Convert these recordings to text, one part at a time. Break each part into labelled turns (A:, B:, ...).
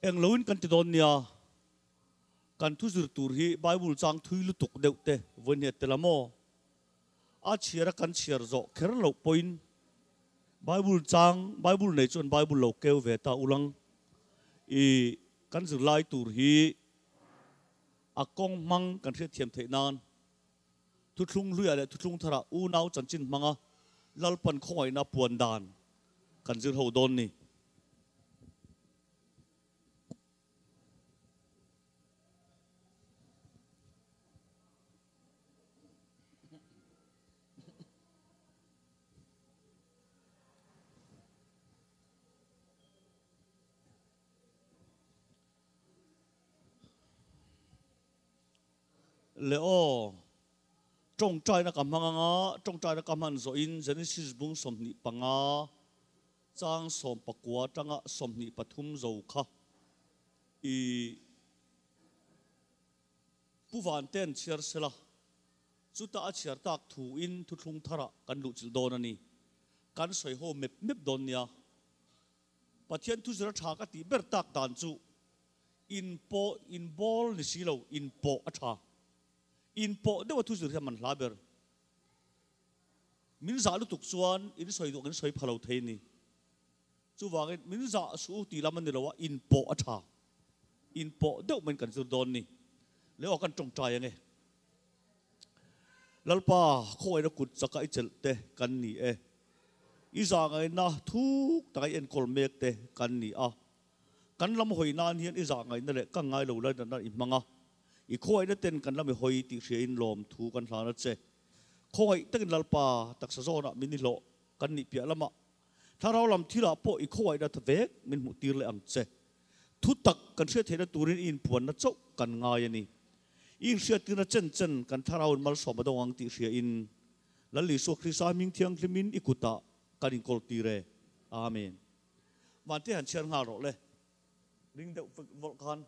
A: eng loin kan ti don nia kan thu zur tur hi bible chang thui lu tuk deuh te von he telamo a chiara kan chiar zo kher lo point bible nei chon bible lo keu ve ta ulang i kan zur lai tur hi akong mang kan thia thiam thei nan thu thlung luya le thu thlung thara u nau chan chin manga lalpan khoi na puan dan kan zur ho don ni leo trong trai na kam hanga trong trai na kam han zo in Genesis bung som ni panga chang som pakwa tanga som ni pathum zo kha i puwan ten chiar sela chuta a chiar tak thu in thu thlung thara kan lu chil don ani kan soi ho mep mep don nia pathian thu zira tha ka ti ber tak dan chu in bol ni silo in po a tha in po de wa thu zira man hlaber min za lu tuk chuan in soi do kan soi phalo thei ni chu wangin min za su ti lam ni lo in po a tha in po de man kan zur don ni leo kan trong trai nge lalpa khoi na kut chaka ichel te kan ni e iza ngai na thuk tai en kol mek te kan ni a kan lam hoi nan hian iza ngai na le ka ngai lo la na i manga i khoi na ten kan lam hoi ti hre in lom thu kan hla na che khoi takin lalpa taksa zona min ni lo kan ni pia lama tharau lam thila po i khoi na thvek min mu tir le ang che thu tak kan hre thena turin in puan na chau kan ngai ani in hria tina chen kan tharau mal som adong ang ti hria in lali so khrisa ming thiang hlimin ikuta kan in kol ti re amen man te han cher nga ro le ring de vol khan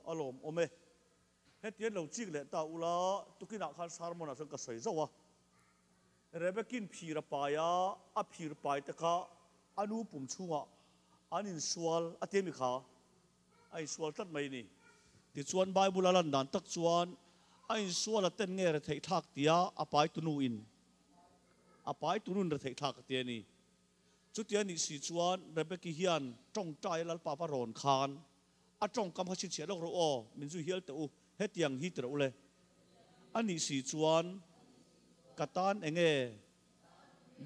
A: alom ome hetian lo chik le ta ula tukina khan sarmona sang ka soi zawa rebekin phira paya a phir pai ta kha anu pum chunga anin sual atemi kha ai sual tat mai ni ti chuan bible lan dan tak chuan ai sual aten nge re thei thak tia apai tunu in apai tunun re thei thak tia ni chutia ni si chuan rebeki hian tong tai lal pa pa ron khan a trong kam hasin che lo ro o min zu hial te u hetiang hi te ro le ani si chuan katan enge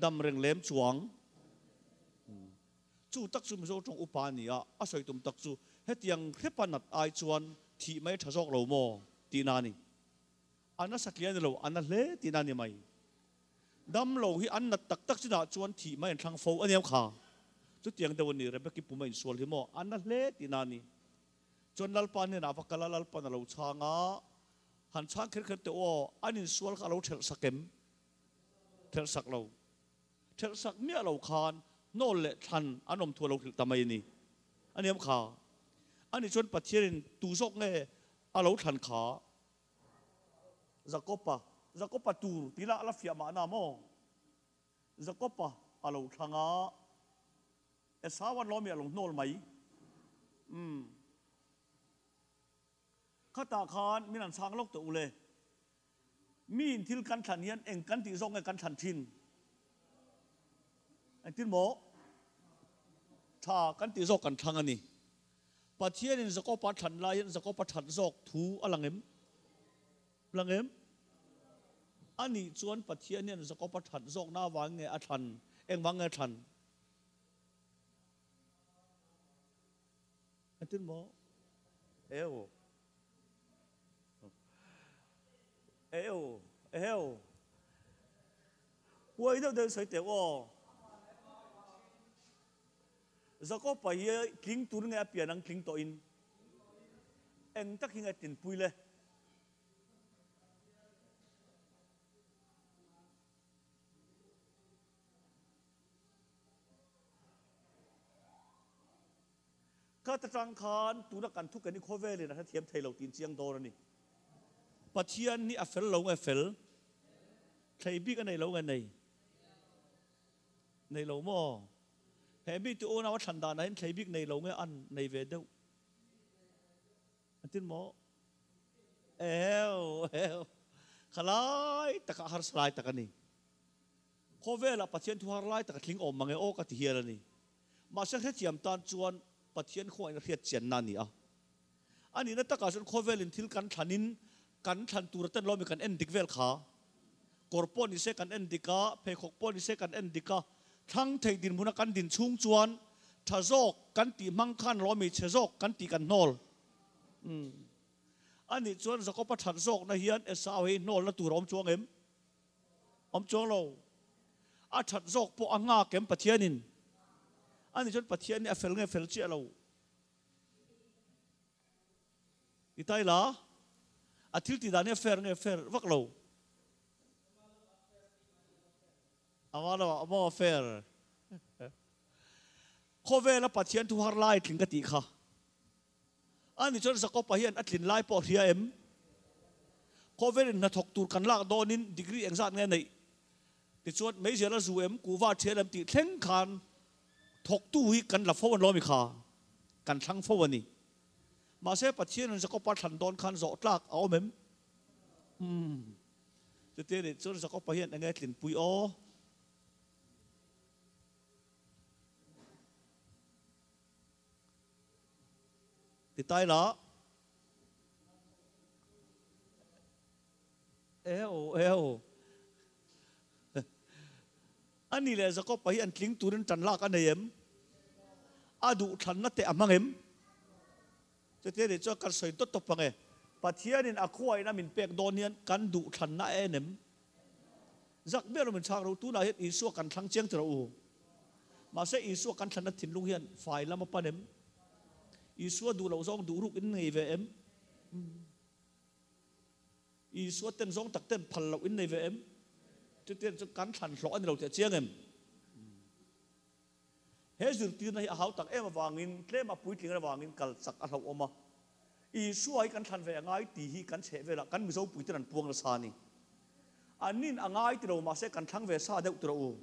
A: dam reng lem chuang chu tak chu zo trong upa ni a soi tum tak chu hetiang hrepanat ai chuan thi mai thajok lo mo ti na ni ana saklian lo ana hle ti na ni mai dam lo hi an nat tak tak china chuan thi mai thang fo aniam kha chu tiang de ni rebeki puma in sol hi mo ana hle ti na ni chon lalpa ne na vakala lalpa na lo changa han chang kher kher te o anin sual kha lo thel sakem thel sak lo thel sak mi lo khan no le than anom thu lo thil tamai ni aniam kha ani chon pathian tu sok nge a lo than kha zakopa zakopa tur tila ala fia ma na mo zakopa alo thanga esawan lomi along nol mai khata khan minan sang lok to ule min thil kan than hian eng kan ti zong e kan than thin anh tin mo tha kan ti zok kan thang ani pathian in zakopa than lai zakopa than zok thu alangem langem ani chuan pathian in zakopa than zok na wang nge a than eng wang nge than anh tin mo eo quay đâu đây sấy tiểu ô giờ có phải kính tuôn nghe biển năng kính tội in anh tắc khi nghe tiền pui lên các trang khán tu đã cần thúc cái này khó về lên là thiêm thầy lâu tin chiang đô rồi nè bắt chiên ni affel lâu affel thầy biết cái này lâu cái này lâu mò hãy biết tụi ông nào thành đàn này thầy biết này lâu nghe ăn này về đâu anh tin mò khá lại tất cả har slide tất cả này khó về là bắt chiên thu har lại tất cả tiếng ôm mà nghe ô cái gì là nè mà sẽ hết chiêm tan chuan bắt chiên khoai nó hết chiên nani à anh ấy nó tất cả số khó về lên thiếu căn thanin kan than tur ten lo mi kan en dik vel kha korpo ni se kan en dika phe khokpo ni se kan en dika thang thei din muna kan din chung chuan thazok kan ti mang khan lo mi chezok kan ti kan nol ani chuan zakopa than zok na hian esau he nol na tur om chuang em om chuang lo a that zok po anga kem pathianin ani chuan pathian ni a fel nge fel chi lo itai la athil ti dania fer nge fer vak lo amalo amo fer khove la pathian thu har lai thing ka ti kha ani chon zakopa hian atlin lai po hria em khove na thok tur kan lak donin degree exam nge nei ti chuan mei zela zu em kuwa thelam ti thleng khan thok tu hi kan la fo lo mi kha kan thang fo ani mà sẽ bắt chiên nó có bắt thành đòn khăn rõ trạc áo mềm, cho thế để cho nó có phát hiện anh nghe tiền bùi ó, thì tay đó, anh này là có phát hiện tiếng tu đến trần lạc anh em, đủ thành nó tệ mang em. cho thế để cho các sợi tốt tốt bằng ấy, bắt thiên in akhuai na mình pek donian kan du thằng na enem, giặc biết là mình sang đâu tu na hết Isu kan thăng chiang trâu, mà sẽ Isu kan thằng na thìn lung hiền phải làm apa em, Isu du lâu zong du ruk in ngày về em, Isu tên zong tắc tên phal lâu in ngày về em, cho thế cho kan thằng lọ anh lâu thì chiang em, hết rồi tiền này háo tắc em vàng in, thế mà bùi tiền là vàng in cả sạc ăn hậu ôm mà, Isu ai kan than về ngay tì hi kan sẽ về là kan misau bùi tiền buông là sa ni, anh nín ngay từ đầu mà sẽ kan thang về sa đâu từ đầu,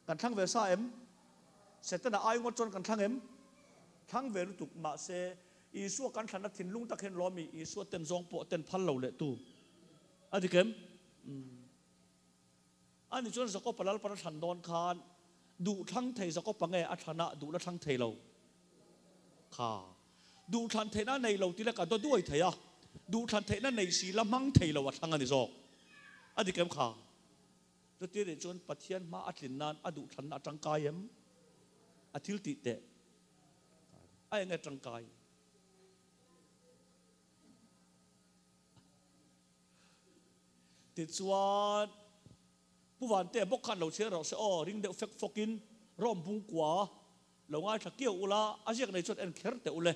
A: kan thang về sa em, sẽ tên là ai ngon chọn kan thang em, thang về lúc tục mà sẽ Isu kan than là thìn lung tắc hen lo mi Isu tên zong po tên phal lâu lệ tu, anh kem, anh chọn sẽ có palal palal than don khan đủ thăng thầy sẽ có bằng nghe athana đủ là thăng thầy lâu, khá đủ thăng thầy na này lâu thì là cả tôi đuổi thầy à, đủ thăng thầy na này xí là mang thầy lâu thăng anh rồi, anh đi kem khá, tôi tiếc để chọn bắt thiên mà atlin nan đủ thăng na trăng cai em, thiếu tị tệ, ai nghe trăng cai, thì chọnผู้วันเตะบกขันเราเชื่อเราเสียริงเดฟเฟกฟกินร่อมบุงกว่าเราง่ายถ้าเกี่ยวอุลาอาเซียนในจุดเอ็นเคร์เตอุเล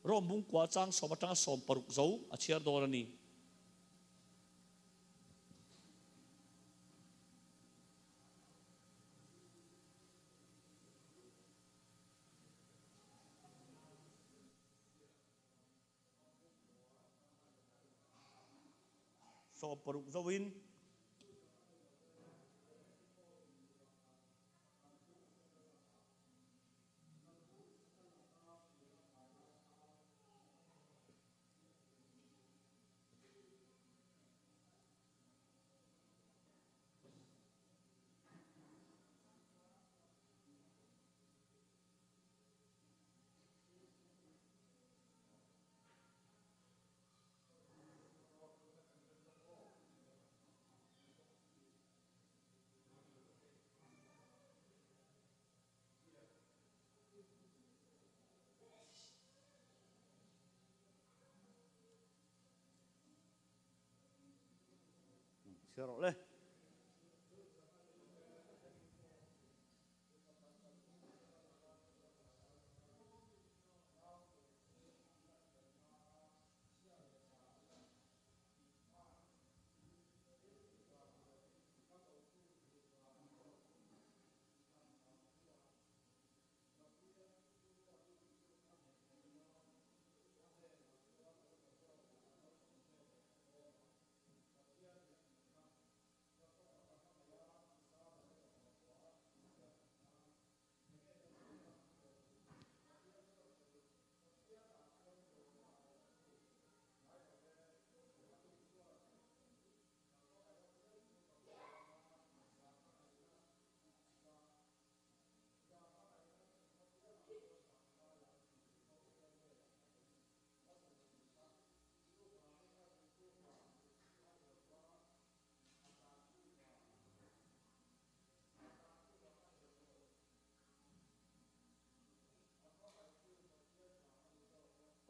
A: ร่อมบุงกว่าจังสมบัติสมปรุกเจ้าอาเชียร์โดนนี่ so paruk zawin xero le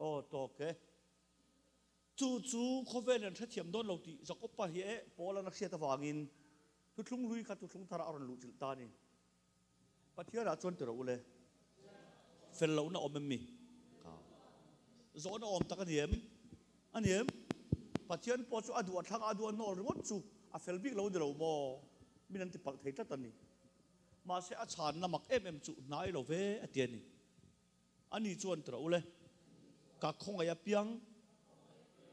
A: ô to ke chu khoven an thathiam don lo ti zakop pa hi e pola nak sia ta wangin tu thlung lui kha tu thlung thara aron lu chil ta ni pathia ra chon tero ule fel lo na om mi ka zo na om ta ka diem aniem pathian po chu adu athang adu nol ngot chu a fel bik lo de lo mo minan ti pak thei ta tan ni ma se a chan na mak em chu nai lo ve atian ni ani chuan tero ule ka khong aya piang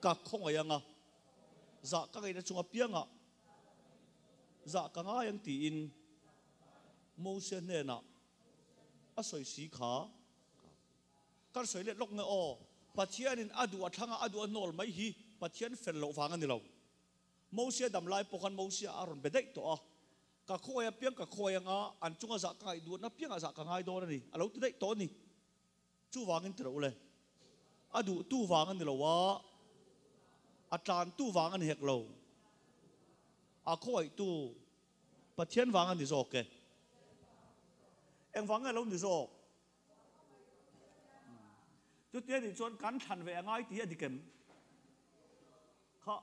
A: ka khong aya nga za ka ngai na chunga pianga za ka nga yang ti in mo se ne na a soi si kha kar soi le lok nge o pathian in adu athanga adu nol mai hi pathian fel lo wang ani lo mo se dam lai pokan mo se aron bedai to a ka khong aya piang ka khong aya nga an chunga za ka ngai du na pianga za ka ngai do na ni alo tu dai to ni chu wangin tro le adu tu wangan ni lo wa atlan tu wangan hek lo a khoi tu pathian wangan ni zok ke eng wangan lo ni zok tu te ni chon kan than ve ngai ti adi kem kha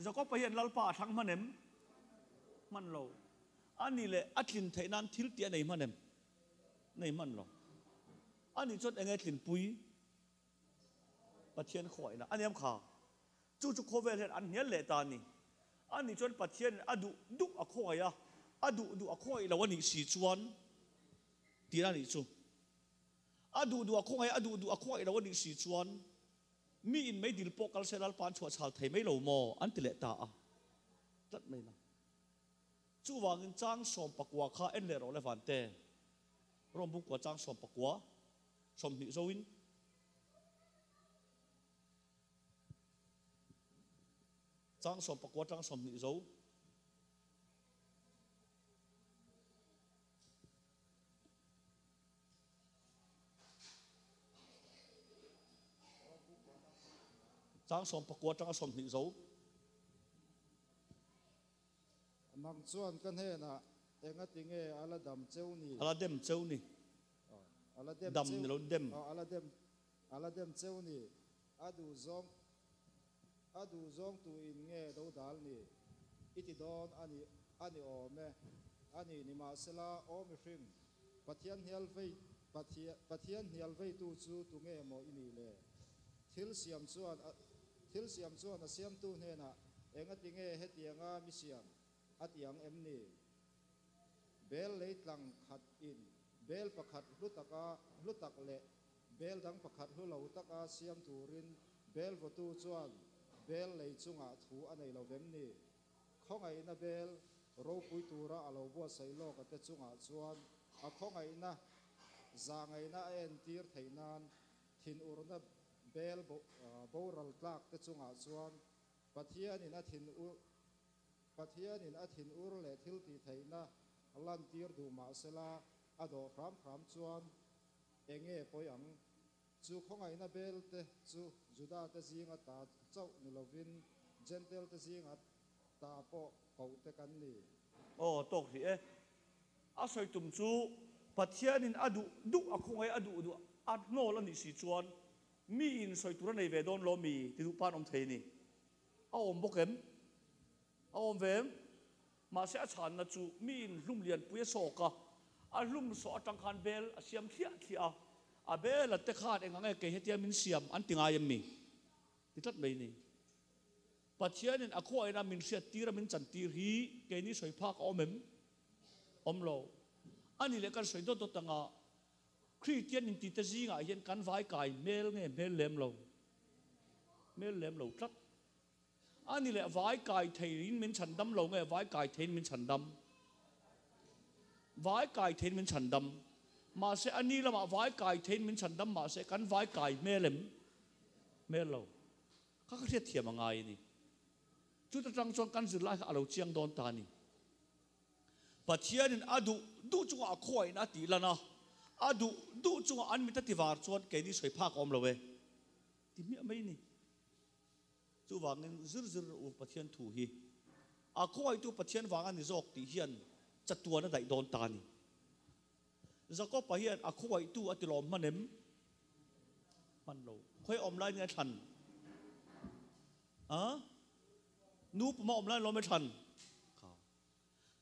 A: zakop pa hian lalpa thang manem man lo ani le atlin thainan thil ti nei manem nei man lo ani chon engai tlin pui pathian khoi na anh em kha chu chu khovel het an hian le ta ni ani chon pathian adu du a khoi ya adu du a khoi lo ani si chuan ti ra ni chu adu du a khoi adu du a khoi lo ani si chuan mi in mai dil pokal selal pan chua chal thei mai lo mo an ti le ta a tat mai na chu wangin chang som pakwa kha en le ro le van te rom bu kwa chang som pakwa som ni zoin chang som pakwa chang som ni zo chang som pakwa chang som ni zo
B: mang chuan kan he na enga tinge ala dam cheu ni
A: ala dem cheu ni
B: ala dem
A: dam ni lo dem
B: ala dem cheu ni adu zong tu in nge do dal ni iti don ani o me ani ni ma sela o mi hring pathian hial vei tu chu tu nge mo ini le thil siam chuan a siam tu ne na enga tinge hetianga mi siam atiang em ni bel leitlang khat in bel pakhat hlutak le bel dang pakhat hlu lo taka siam turin bel votu chuan bel lei chunga thu anei lo vem ni khongai na bel ro pui tura alo bo sai lo ka te chunga chuan a khongai na zangai na en tir theinan thin urna bel boral tlak te chunga chuan pathian in a thin ur le thil ti theina lan tir du ma sela ado ram chuan enge poyang chu khongai na bel te chu juda te zinga ta chau ni lovin gentle te zinga ta po ko te kan ni
A: tok hi e a soi tum chu pathian in adu du a khongai adu at no la ni si chuan mi in soi tur nei ve don lo mi ti du pan om thei ni a om bokem a om vem ma se a chan na chu mi in hlum lian puya so ka a hlum so atang khan bel a siam thia a bel te khat enga ke hetia min siam an tinga yam mi ti tat mai ni pathian in a khoi na min sia tira min chan tir hi ke ni soi phak om lo ani le kan soi do tanga Christian in ti te zinga hian kan vai kai mel lem lo tlat ani le vai kai thein min chan dam lo nge vai kai thein min chan dam ma se ani lama vai kai thein min chan dam ma se kan vai kai mel lo ka ka thiat thiam angai ni chu ta tang chon kan zir lai alo chiang don ta ni pathian in adu du chunga khoi na ti lana adu du chunga an mi ta ti war chuan ke ni soi phak om lo we ti mi mai ni chu wangin zir u pathian thu hi a khoi tu pathian wangan ni zok ti hian chatua na dai don ta ni zako pa hian a khoi tu atilom manem man lo khoi om lai ngai than nu ma om lai lo me than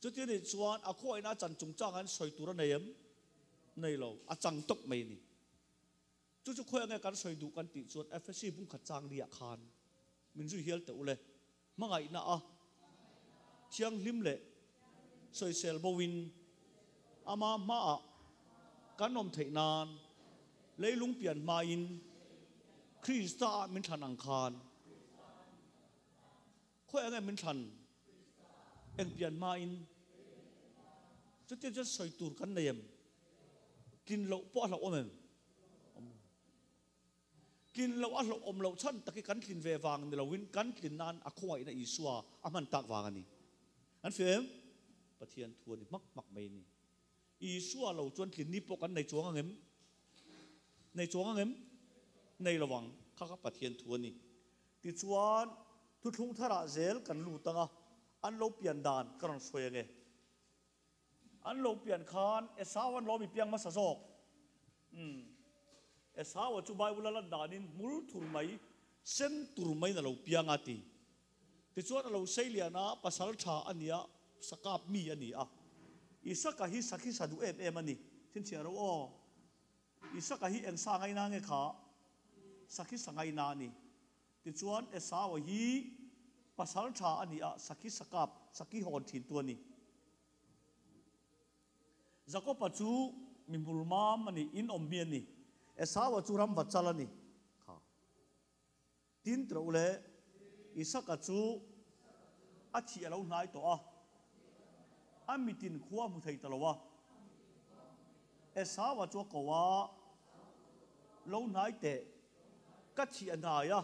A: chu ti ni chuan a khoi na chan chung chang an soi tur nei lo a chang tok mai ni chu khoi ngai kan soi du kan ti chuan fsc bung khat chang ria khan min zu hial te ule mangai na a thiang lim le soi sel bowin ama ma a kanom theinan leilung pian ma in Krista min than ang khan khoi ngai min than eng pian ma in chu ti just soi tur kan neyam kin lo po la omem kin lo a lo om lo chan taki kan kin ve wang ni lo win kan kin nan a khoi na isua a man tak wang ani an fem pathian thu ni mak mai ni isua lo chuan kin ni po kan nei chuang angem nei lawang kha pathian thu ni ti chuan tu thung thara zel kan lu tanga an lo pian dan kan soi nge an lo pian khan e sawan lo mi piang ma sa jok e sawa chu bible la danin mul thur mai sen tur mai na lo piang ati ti chuan lo seilia na pasal tha ania sakap mi ani a isaka hi sakhi sadu em ani thin chia ro o isaka hi eng sa ngai na nge kha sakhi sangai na ni ti chuan e sawa hi pasal tha ani a sakhi sakap sakhi hon thin tu ni zakopa chu mi bulma mani in ombian ni esawa chu ram wachala ni kha tin troule isaka chu achi alo nai to a amitin khuwa mu thei talowa esawa chu kowa lo nai te kachi anaya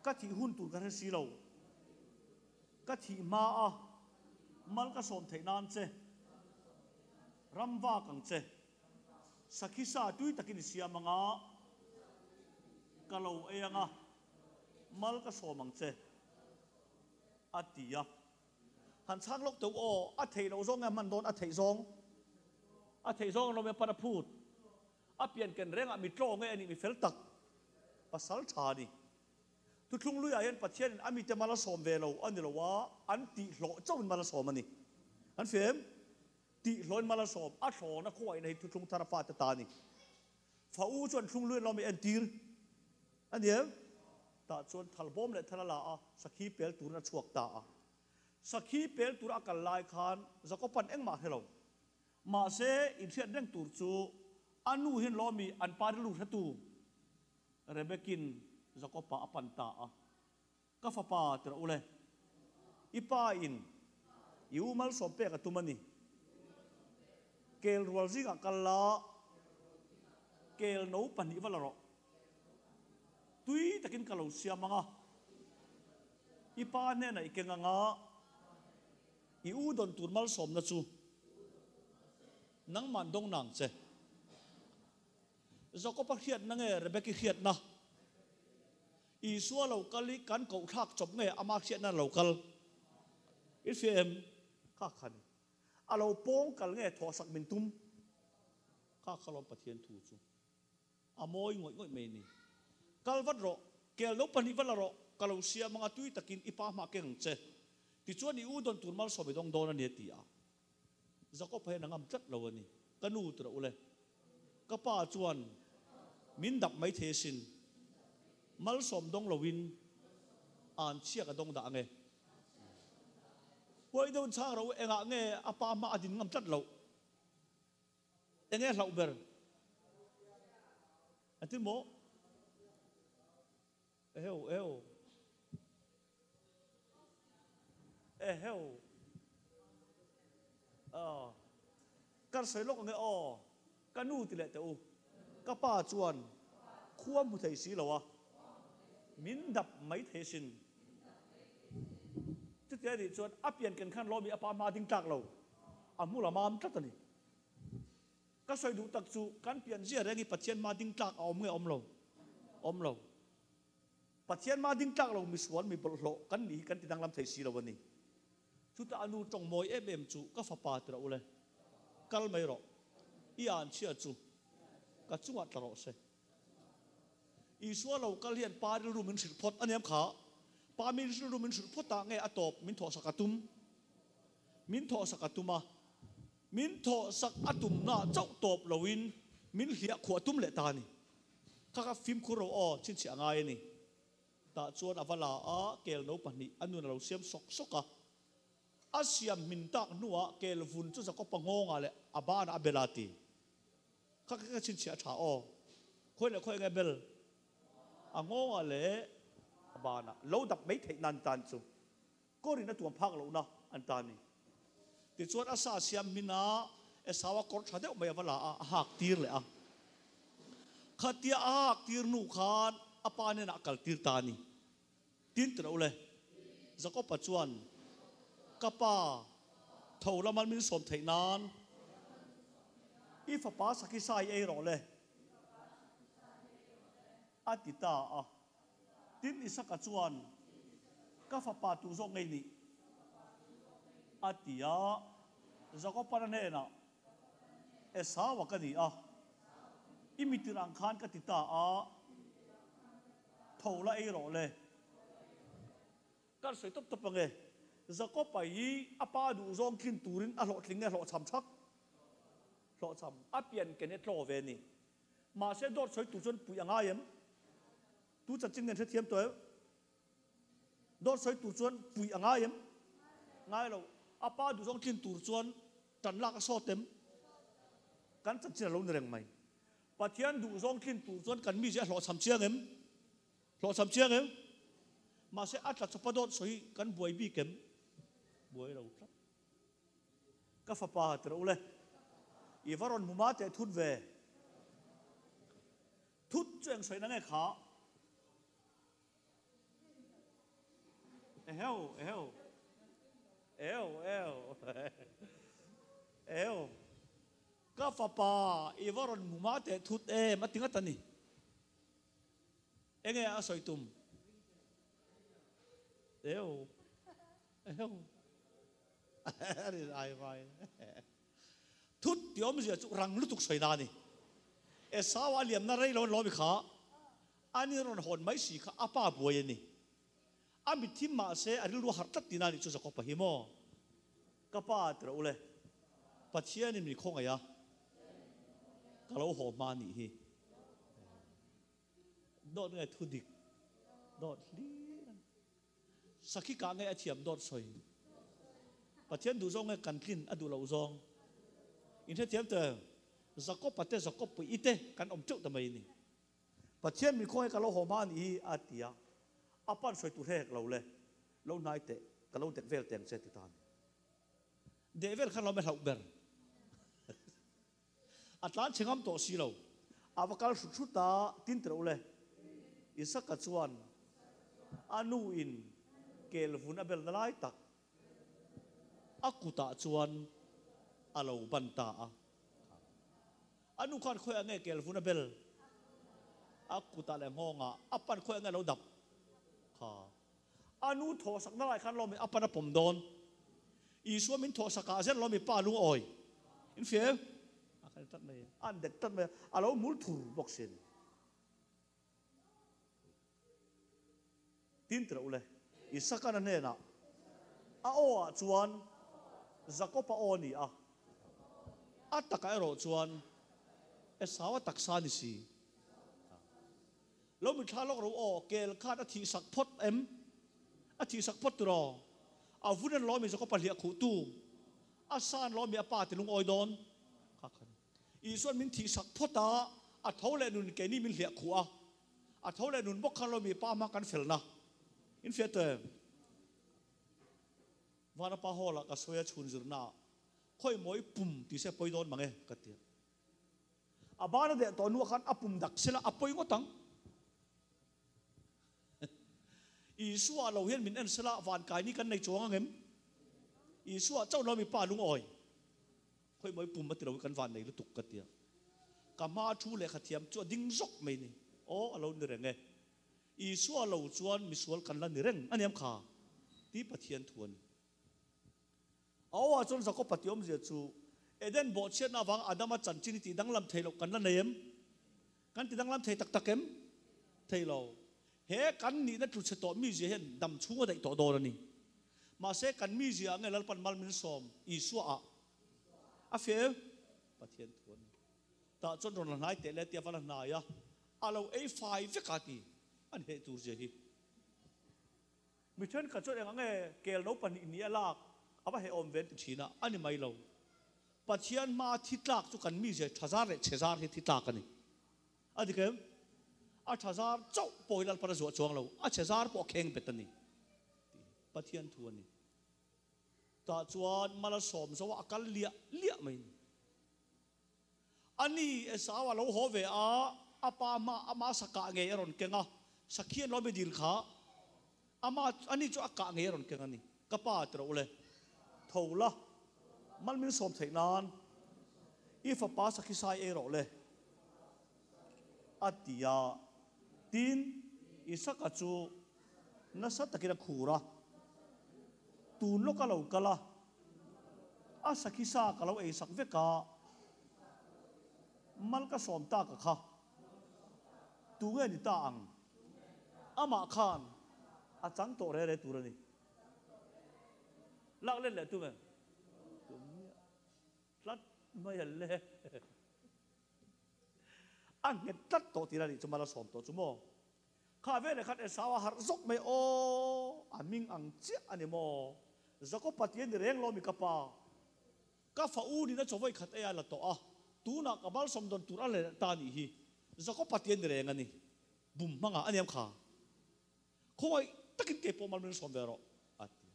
A: kachi hun tur kan si lo kachi ma a mal ka som thei nan che ramwa kang che sakhisa tui takin siamanga kalau eanga mal ka somang che atia han chang lok to o a thei lo zong man don a thei zong lo me para phut a pian ken renga mi tlo nge ani mi fel tak pasal tha ni tu thlung lui a yan pathian ami te mala som ve lo ani lo wa an ti hlo chawin mala som ani an fem ti lon mala som a thlo na khoi nei tu thung thara fa ta ni fa u chuan thung lui lo mi en tir aniam ta chuan thalbom le thala la a sakhi pel tur na chuak ta a sakhi pel tur a kal lai khan zakopan eng ma helo ma se in thiat deng tur chu anu hin lo mi an par lu thatu rebekin zakopa apan ta a ka fa pa tra ule ipa in yu mal som pe ka tumani kel rual zinga kala kel no pani valaro tui takin kalau sia manga ipa ne na ikenga nga I u don tur mal som na chu nang man dong nang che zoko pa khiat na nge rebeki khiat na I suwa lokali kan ko thak chop nge ama khiat na lokal ifem kha khan alo pong kal nge tho sak min tum kha khalom pathian thu chu amoi ngoi ngoi me ni kalvat ro kel no pani valaro kalau sia mga tui takin ipa ma keng che ti chuan I u don tur mal so be dong don ani ti a zako phe na ngam chat lo ani kanu tra ule ka pa chuan min dap mai the sin mal som dong lowin an chia ka dong da nge hoi don chang ro enga nge apa ma adin ngam chat lo enge hlau ber atin mo heo heo kar soi lok nge kanu ti le te u ka pa chuan khuam mu thei si lowa min dap mai the sin tu te ri chuan apian ken khan lo mi apa ma ding tak lo amula mam tat ani ka soi du tak chu kan pian zia rengi pathian ma ding tak om nge om lo pathian ma ding tak lo mi suan mi bol lo kan ni kan ti dang lam thei si lo ani chu ta anu tong moi em chu ka fa pa tra ule kal mai ro I an chia chu ka chunga taro se I suwa lo kal hian pa ri ru min sir phot aniam kha pa min sir ru min sir phot ta nge atop min tho sakatum min tho sakatuma min tho sak atum na chau top lowin min hlia khuatum le ta ni kha phim khuro chin chi angai ni ta chuan avala a kel no pani anu na lo siam sok soka asiam min tak nuwa kel vun chu zako pangonga le abana abelati kha chin chi tha khoi le khoi nge bel angonga le abana lo dap mai thei nan tan chu ko ri na tuam phak lo na an ta ni ti chuan asa siam mina esawa kor thade mai avala a hak tir le a khatia a hak tir nu khan apa ne na kal tir ta ni tin tra ule zako pa chuan kapa thola mal min som thei nan ifa pa saki sai ei ro le atita a tin isaka chuan ka fa pa tu zo ngei ni atia zako pa ne na esawa ka ni a imitirang khan ka tita a thola ei ro le kar soi top top nge zako pa yi apa du zong kin turin a lo tling lo cham chak lo cham apian ken et lo ve ni ma se dot soi tu chon pu anga yem tu cha ching nen the thiam to dot soi tu chon pu anga yem ngai lo apa du zong kin tur chon tan la ka so tem kan cha chin lo ni reng mai pathian du zong kin tur chon kan mi je lo cham chiang em mà sẽ ắt là cho bắt đốt soi cán buổi bi kém buổi đầu lắm các pha pa từ đâu lên Ivaron mumát để thút về thút chuyện soi năng nghe khá eo các pha pa Ivaron mumát để thút mà tiếng Anh tani nghe à soi tum eo ai vai thút tiom gì chú răng lút tục soi na ni sao aliam na rei lo mi kha ani ron hon mai si kha apa boy ni ami thim ma se ari lu har tat tina ni chu ko pa hi mo ka pa tra ule pathian ni khong aya ka lo ho ma ni hi dot ngai thu dik dot li sakhi ka ngai athiam dot soi pathian du zong ngai kan tlin adu lo zong in the thiam te zakop pate zakop pu ite kan om chuk ta mai ni pathian mi khoi ka lo ho ma ni atia apan soi tu hek lo le lo nai te ka lo tek vel teng se ti tan de vel khan lo me hau ber atlan chingam to si lo avakal su su ta tin tro le isaka chuan anu in kel vun abel nalai tak akuta chuan alo banta a anu khan khoi ange kel vun abel akuta le ngonga apan khoi ange lo dap kha anu tho sak nalai khan lo mi apana pom don isu min tho saka zen lo mi pa lu oi in fiel akan tat mai an dek tat mai alo mul thur boxin tin tro le isaka na ne na a o a chuan zakopa oni a ataka ero chuan e sawa taksa ni si lo mi thalok ro o kel khat a thi sak phot em a thi sak phot ro a vunen lo mi zakopa lia khu tu a san lo mi apa ti lung oi don kha khan i suan min thi sak phota a thole nun ke ni min lia khu a thole nun bok khan lo mi pa ma kan fel na in fiate vana pa hola ka soya chun zirna khoi moi pum ti se poi don mange katia abana de to nu khan apum dak sela apoi ngotang isua lo hian min en sela van kai ni kan nei chawng angem isua chau lo mi pa lung oi khoi moi pum matiro kan van nei lu tuk katia kama thu le khathiam chu ding zok mai ni o alo ni renge isua lo chuan misual kan la ni reng aniam kha ti pathian thuan awa chon zako patiom je chu eden bo chen na wang adama chan chini ti danglam thailo kan la neem kan ti danglam thei tak takem thailo he kan ni na tu che to mi je hen dam chunga dai to do ni ma se kan mi je ange lal pan mal min som isua a fe pathian thuan ta chon ron nai te le tia wala na ya alo a5 vekati an he tur je hi mi then ka chon ange kel no pan ni alak aba he om ven china ani mai lo pathian ma thitlak chu kan mi je thazar le chezar he thitlak ani adikem a thazar chau poilal para zo chuang lo a chezar po kheng betani pathian thu ani ta chuan mala som zo akal lia lia mai ani esawa lo ho ve a apa ma ama saka nge ron kenga sakhian lo be dil kha ama ani chu aka nge ron kenga ni kapa tro le thola mal min som thei nan if a pa sakhi sai e ro le atia tin isaka chu nasa takira khura tun lo kalo kala a sakhi sa kalo e sak veka mal ka som ta ka kha tu nge ni ta ang ama khan a chang to re turani lak lên le tu me lat mai le ang nge tat to ti ni chuma la som to chumo kha ve le khat e sawa har zok mai o aming ang chi ani mo zako patien reng lo mi kapa ka fa u ni na chowai khat e ala to a tu na kabal som don tur ale ta ni hi zako patien reng ani bum manga ani am kha khoi takin ke po mal men som vero ati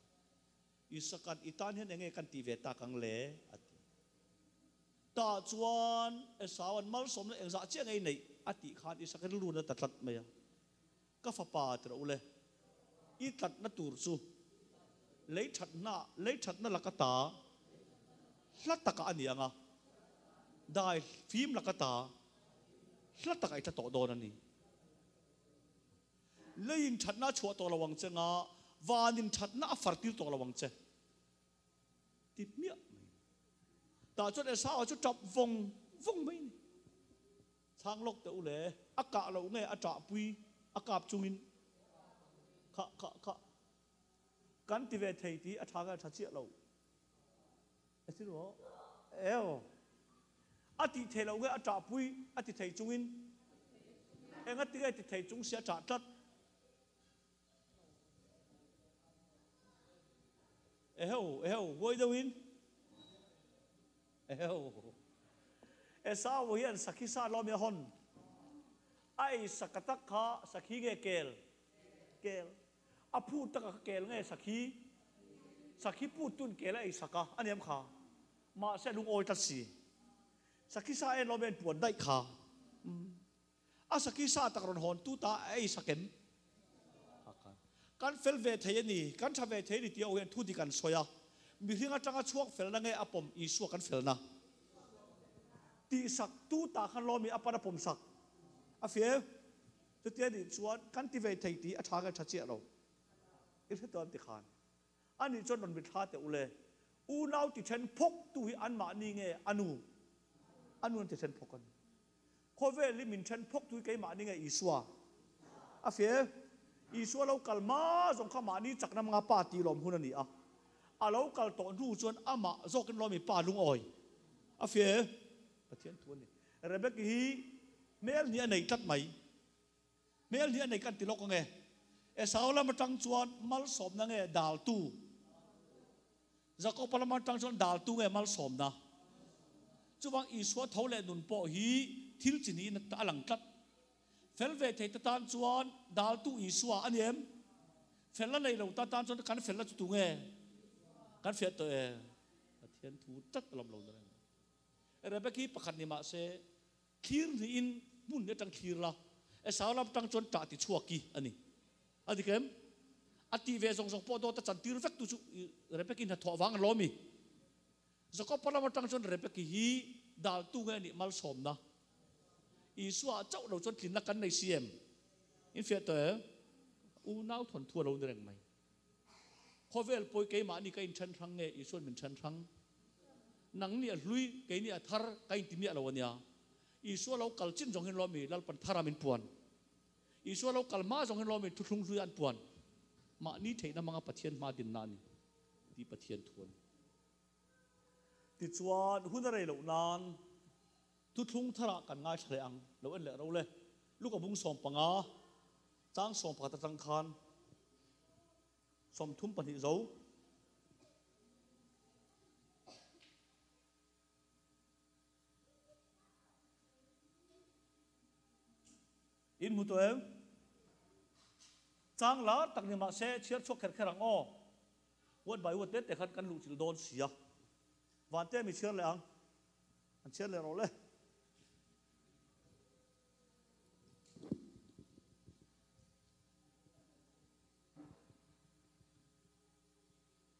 A: isakan itan hen enge kan ti ve ta kang le ati ta chuan e sawan mal som le engza che ngai nei ati khan isakan lu na tatlat maya ka fa pa tro le i tat na tur chu lei that na lakata hlataka anianga dai phim lakata hlataka ita to don ani lein that na chua to lawang chenga vanin that na fartil to lawang che tip mia ta chot e sa chu top vong mai ni chang lok te ule aka lo nge ata pui akap chungin kha kan ti ve thei ti athaga thachi lo asiro eo ati thelo nge ata pui ati thei chungin enga ti ti thei chung sia cha tat eo voi do win eo esa wo hian sakhi sa lo me hon ai sakatak kha sakhi ge kel a phu ta ka kel nge sakhi pu tun kela ai saka aniam kha ma se lung oi ta si sakhi sa en lo ben puan dai kha a sakhi sa ta ron hon tu ta ai sakem kan fel ve thei ni kan tha ve thei ni ti o hen thu di kan soya mi hinga tanga chuak fel na nge apom i su kan fel na ti sak tu ta khan lo mi apana pom sak a fie tu ti ni chuan kan ti ve thei ti a tha ga tha che lo i se ton ti khan ani chon non bi tha te ule u nau ti chen phok tu hi an ma ni nge anu ti chen phok kan ko ve li min chen phok tu ke ma ni nge i suwa a fie i suwa lo kalma zong kha ma ni chak na mga pa ti lom hun ani a lo kal to ru chuan ama zokin lo mi pa lung oi a fie pathian thuan ni rebek hi mel ni anei tat mai mel ni anei kan ti lok nge e saula ma tang chuan mal som na nge dal tu Jacob pala ma tang chuan dal tu nge mal som na chuwang i suwa thole nun po hi thil chini na ta lang tat fel ve thei ta tan chuan dal tu i suwa aniem fel la nei lo ta tan chuan kan fel la chu tu nge kan fiat to e pathian thu tat lom lo na rebeki pakhat ni ma se khir ni in mun ne tang khir la e salam tang chon ta ti chuaki ani adikem ati ve zong zong po do ta chan tir vek tu chu rebeki na tho wang lo mi Jacob pala ma tang chon rebeki hi dal tu nge ni mal som na i suwa chau lo chon thin na kan nei siem in fiat to e u nau thon thua lo ni reng mai khovel poi ke ma ni ka in chan thang nge i suan min chan thang nang ni a hlui ke ni a thar kai ti mi alo ania i so lo kal chin jong hin lo mi lal pan thara min puan i so lo kal ma jong hin lo mi thu thung hlui an puan ma ni theina manga pathian ma din na ni ti pathian thuan ti chuan hunare lo nan thu thung thara kan ngai thre ang lo en le ro le lu ka bung som panga chang som pa ta tang khan som thum pan hi zo in mu to em chang la tak ni ma se chiar chok kher kherang o wat bai wat te khat kan lu chil don sia van te mi chiar le ang an chiar le ro le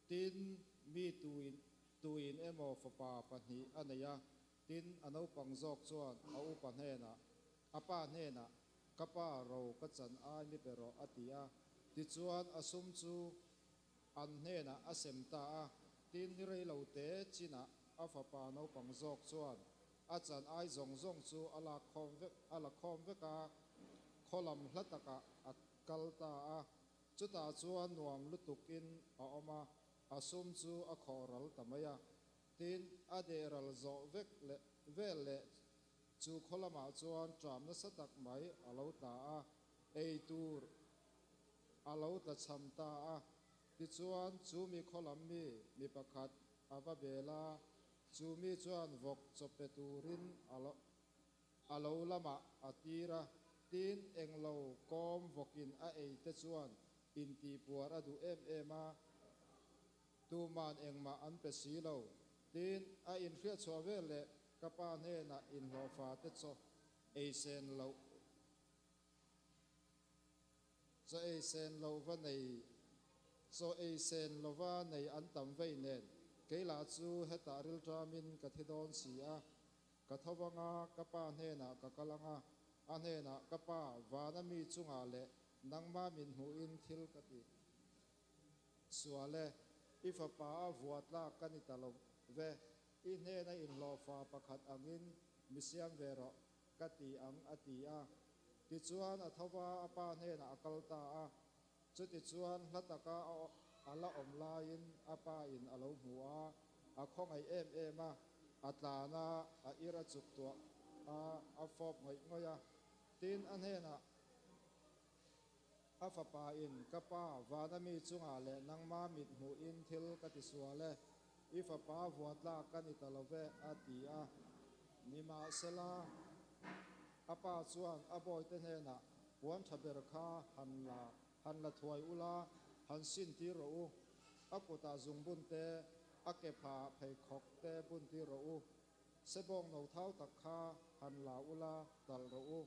B: tin mi tuin emo fa pa pani anaya tin ano pang zok chuan au pa hena apa hena kapa ro ka chan a mi pero atia ti chuan asum chu an hena asem ta a tin ni rei lo te china a fa pa no pang zok chuan a chan ai zong zong chu ala khom ve ka kholam hlataka at kalta a chuta chuan nuam lutukin a oma asum chu a khoral tamaya tin aderal zo vek le vele chu kholama chuan tram na satak mai alo ta a eitur alo ta chamta a ti chuan chu mi kholam mi pakhat ava bela chu mi chuan vok chopeturin alo lama atira tin englo kom vokin a eite chuan inti puar adu ema tu man engma an pe si lo tin a in khria chawve le kapa ne na in lo fa te cho eisen lo so eisen lo va nei so eisen lo va nei an tam ve nen keila chu heta ril tramin ka thidon sia ka thawanga kapa ne na ka kalanga ane na kapa vana mi chunga le nangma min hu in thil ka ti suale ifa pa vuatla kanitalo ve in he na in lo fa pakhat angin misiam vero kati ang atia ti chuan athawa apa he na akalta a chuti chuan hlataka ala omlain apa in alo huwa a khongai ema atlana a ira chukto a fop ngoya tin an he na afapa in kapa vana mi chunga le nangma mit mu in thil kati suale ifapa vuatla kanitalove atia nima sela apa chuan aboy te hena puan thaber kha hanla thuai ula หันสินที่รู้อักุตาจุงบุญเตอักเก็บผาไผ่ขอกเตบุญที่รู้เสบงเอาเท้าตักขาหันลาอุลาตัลรู้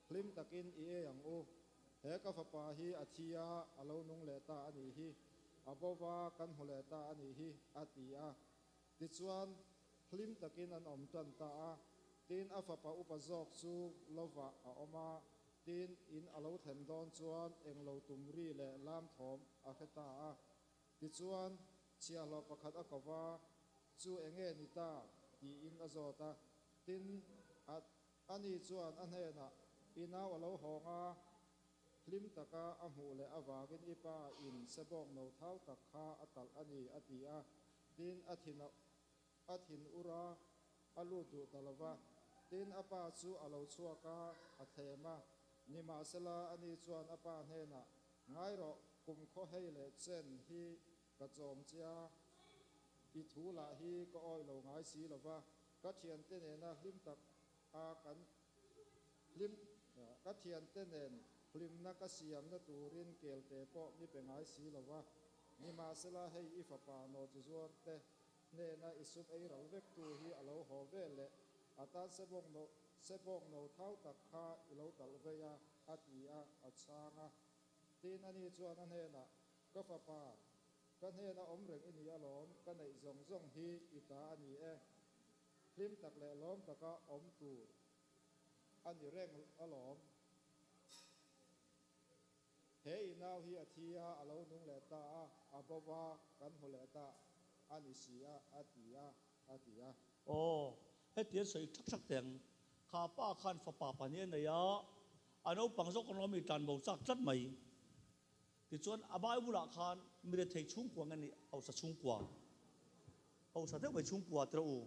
B: พลิมตะกินอีเอยังอูเฮกฟปาฮีอาทิยาอโลนุงเลตาอันนี้ฮีอบวากันหุเลตาอันนี้ฮีอาติยาติจวนพลิมตะกินอันอมตันตาตีนอัฟปาอุปจอกซูลวะอาอมาตีนอินอโลเทนดอนจวนเองโลตุมรีเลลามทอมอาเขตาติจวนเชียลประคัดอักวาจูเองเงนิตาตีอินอโซตาตินอันนี้จวนอันเฮนะอินาวอโลหงาพลิมตะกาอหูเลอวากินอิปาอินเสบงโนเท้าตักขาอัตัลอันนี้อติยาตินอธินอุราอลูดุตลวะตินอปาจูอโลชัวกาอัเทมานิมาเซลาอันนี้จวนอปาเฮนะง่ายรอกุมข้อให้เลเซนฮีกระจอมเจียอิทูลาฮีก็อ้อยโลง่ายสีลวะก็เทียนเตเนนะพลิมตักอากันพลิมก็เทียนเตเนนพลิมนักเสียมนัตูรินเกลเตปอนี่เป็นง่ายสีลวะนิมาเซลาให้อิฟปาโนจุจวเตเนนะอิสุบไอเราเวกตูฮีอโลโฮเวเลอาตาเซบงโนเท้าตักขาอิโลตัลเวียอาติยาอัชางะตีนันนี่จวนนั่นเฮนะก็ฟปากันเฮนะอมเริงอินีอลอมกันในจงฮีอิตาอันนี้พลิมตักเลล้อมตะกะอมตูอันนี้เร่งอลอมเฮอินาวฮีอาทิยาอโลนุงเลตาอาบวากันหุเลตาอันนี้สียอาติยา
A: โอ้เฮ็ดเตียนสวยชักแตงข้าป้าขันฝาป่าปานนี้นะยะอันเอาปังซอกคนเรามีตันบ่จักจัดไหมที่ส่วนอบายบุระขันมีแต่ชุ่มกว่างั้นนี่เอาสะชุ่มกว่าเอาสะเด็กไปชุ่มกว่าตระอู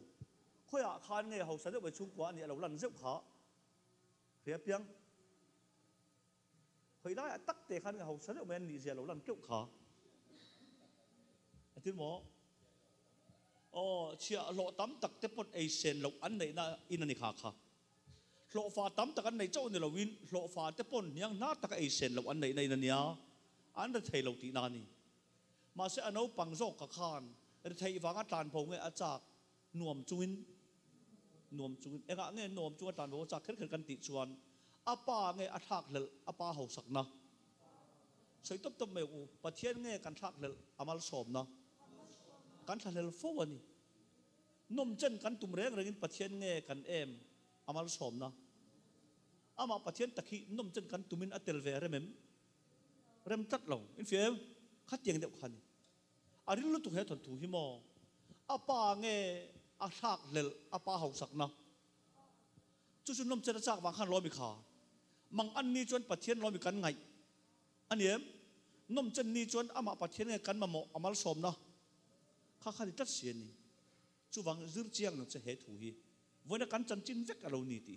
A: ค่อยขันไงเอาสะเด็กไปชุ่มกว่านี่เราลั่นเสียบขาเรียบยังเคยได้ตักเตะขันไงเอาสะเด็กแมนนี่เสียเราลั่นเกี่ยวขาที่หมออ๋อเชียโลตั้มตักเตปนเอเซนเราอันไหนน่ะอินนี่ขาโลฟ้าตั้มตักอันไหนเจ้าเนี่ยเราวินโลฟ้าเตปนยังน่าตักเอเซนเราอันไหนในนั่นเนี่ยอันนั้นไทยเราตีนานี่มาเสียอันเอาปังโซกกับขานไทยฟังอัตตานผมไงอาจากหน่วมจุนเอ็งอ่ะไงหน่วมจุนอัตตานผมจากขึ้นกันติชวนอาป้าไงอัทักเลยอาป้าเขาสักนะใส่ตบไม่อูประเทศไงกันทักเลยอามาลสอบนะกันทักเลยฟูวันนี้นมเจนกันตุ่มเร่งเรื่องประเทศไงกันอามาลสอบนะอามาประเทศตะกี้นมเจนกันตุ่มินอัตเตลเวรเมมเริ่มตัดลงอินฟิเอมขัดยังเด็กขันอาริลุตุเหตุถูกหิมออาป้าเงอาทักเลอาป้าเขาสักนะจุดนมเจนจากวางขันร้อยมีขามังอันนี้จนประเทศร้อยมีกันไงอันนี้นมเจนนี้จนอามาประเทศไงกันมาหมออามาลสมนะข้าขันตัดเสียนี่จุวังยืดเจียงจะเหตุถูกหิวันนั้นกันจันจินเวกเรานี่ตี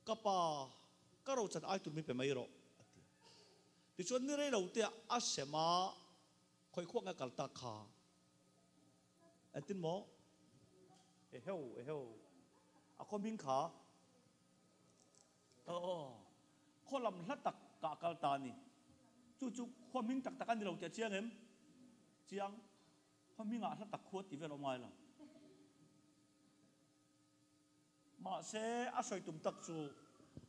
A: ก็ป้าก็เราจะไอ้ตุนไม่เป็นไม่รอที่ชวนนี่เราเตะอาเสมาคอยควงกันตาขาไอ้ตินหมอเฮ้วอาคนบินขาคนลำลัดตักกะกาลตานี่จู่คนบินตักกันนี่เราจะเชียงเห็มเชียงคนบินอาลัดตักขวดที่เวลาไม่ละมาเสอาศัยตุ่มตักจู่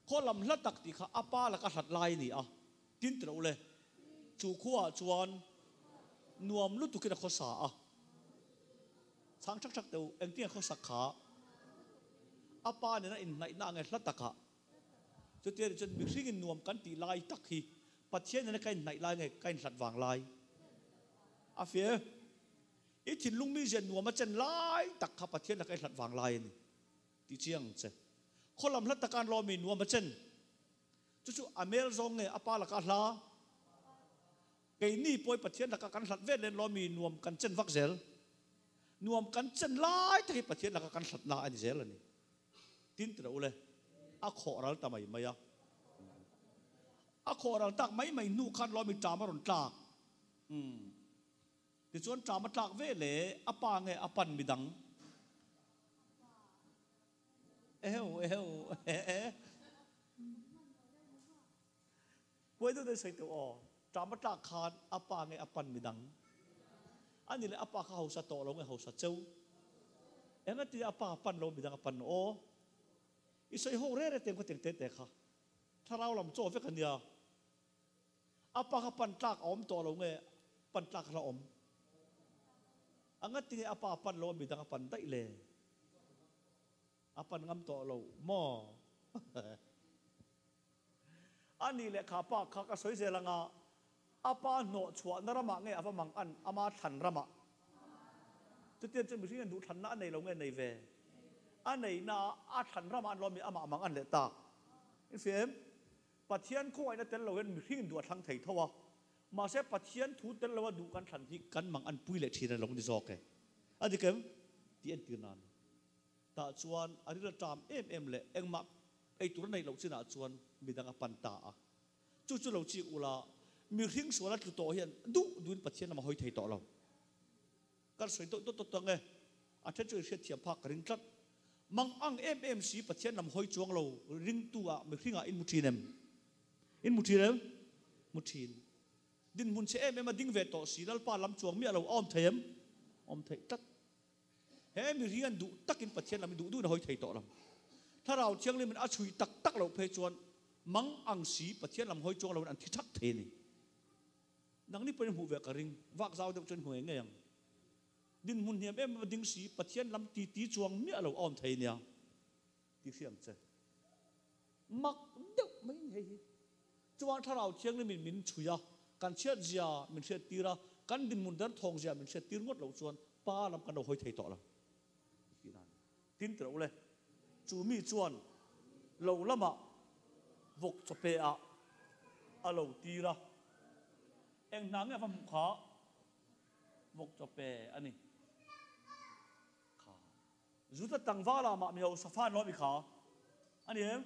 A: คนลำลัดตักที่ขาอาป้าแล้วก็หัดลายนี่ตินตระเลยจูขวาจวนนวมลุตุกินข้อสาช้างชักเตียวเอ็งเตี้ยข้อสักขาอาป้าเนี่ยนะอินไหนน่าไงลัดตะกะจุดเดียวจนมีสิ่งนวมกันตีลายตักฮีปัจเจียนเนี่ยใครไหนลายไงใครสัตว์วางลายอาเฟียอีถิ่นลุงมีเจนนวมมาเจนลายตักขับปัจเจียนใครสัตว์วางลายนี่ที่เชียงเจคนลำลัดตะการรอมีนวมมาเจนจู่อเมริกาไงอาป้าละกันละไอ้นี่ป่วยประเทศละกันสัตว์เวทเลนรอมีนวมกันเจนวักเซลนวมกันเจนไล่ที่ประเทศละกันสัตว์นาอันเซลนี่ตินตระเลยอาขอรัลตาไม่ยะอาขอรัลตักไม่นูขันรอมีจามารอนตากที่ส่วนจามาตากเวเลอาป้าไงอาปันมีดังป่วยต้องได้ใส่ตัว trama ta khan apa nge apan midang ani le apa kha hausa to lo nge hausa cheu enga ti apa pan lo midang apan o isoi ho re teng ko teng te kha tharau lam cho ve khania apa kha pan tlak om to lo nge pan tlak la om anga ti apa pan lo midang apan dai le apan ngam to lo mo ani le kha pa kha ka soi se langa apa no chua narama nge ava mang an ama than rama tu tian chen mi ring du than na nei lo nge nei ve an nei na a than rama an lo mi ama mang an le ta in fem pathian ko ai na tel lo hen mi ring du thang thei thowa ma se pathian thu tel lo du kan than hi kan mang an pui le thina long di zok ke adikem ti en ti nan ta chuan ari ra tam em le engma ei tur nei lo china chuan midanga pan ta a chu chu lo chi ula mi ring suala tu to hian du duin pathian ma hoi thei to lo kar soi to nge a the chu se thiam phak ring tlat mang ang em si pathian nam hoi chuang lo ring tu a mi ringa in muthinem muthin din mun se em a ding ve to si lal pa lam chuang mi alo om thei tat he mi rian du takin pathian lam du na hoi thei to lam tharau chiang le min a chui tak lo phe chuan mang ang si pathian lam hoi chuang lo an thi thak the ni nang ni pen hu ve ka ring wak zau deuh chen huai nge yang din mun hiam em ding si pathian lam ti chuang mi alo om thei nia ti siam che mak deuh mai hei chuan tharau chiang le min chuya kan chiat zia min chiat tira kan din mun dar thong zia min chiat tir ngot lo chuan pa lam kan hoi thei to la tin tro le chu mi chuan lo lama vok chope a alo tira eng nang e vam kha vok chope ani kha zuta tangwala ma mi ho safa no mi kha ani em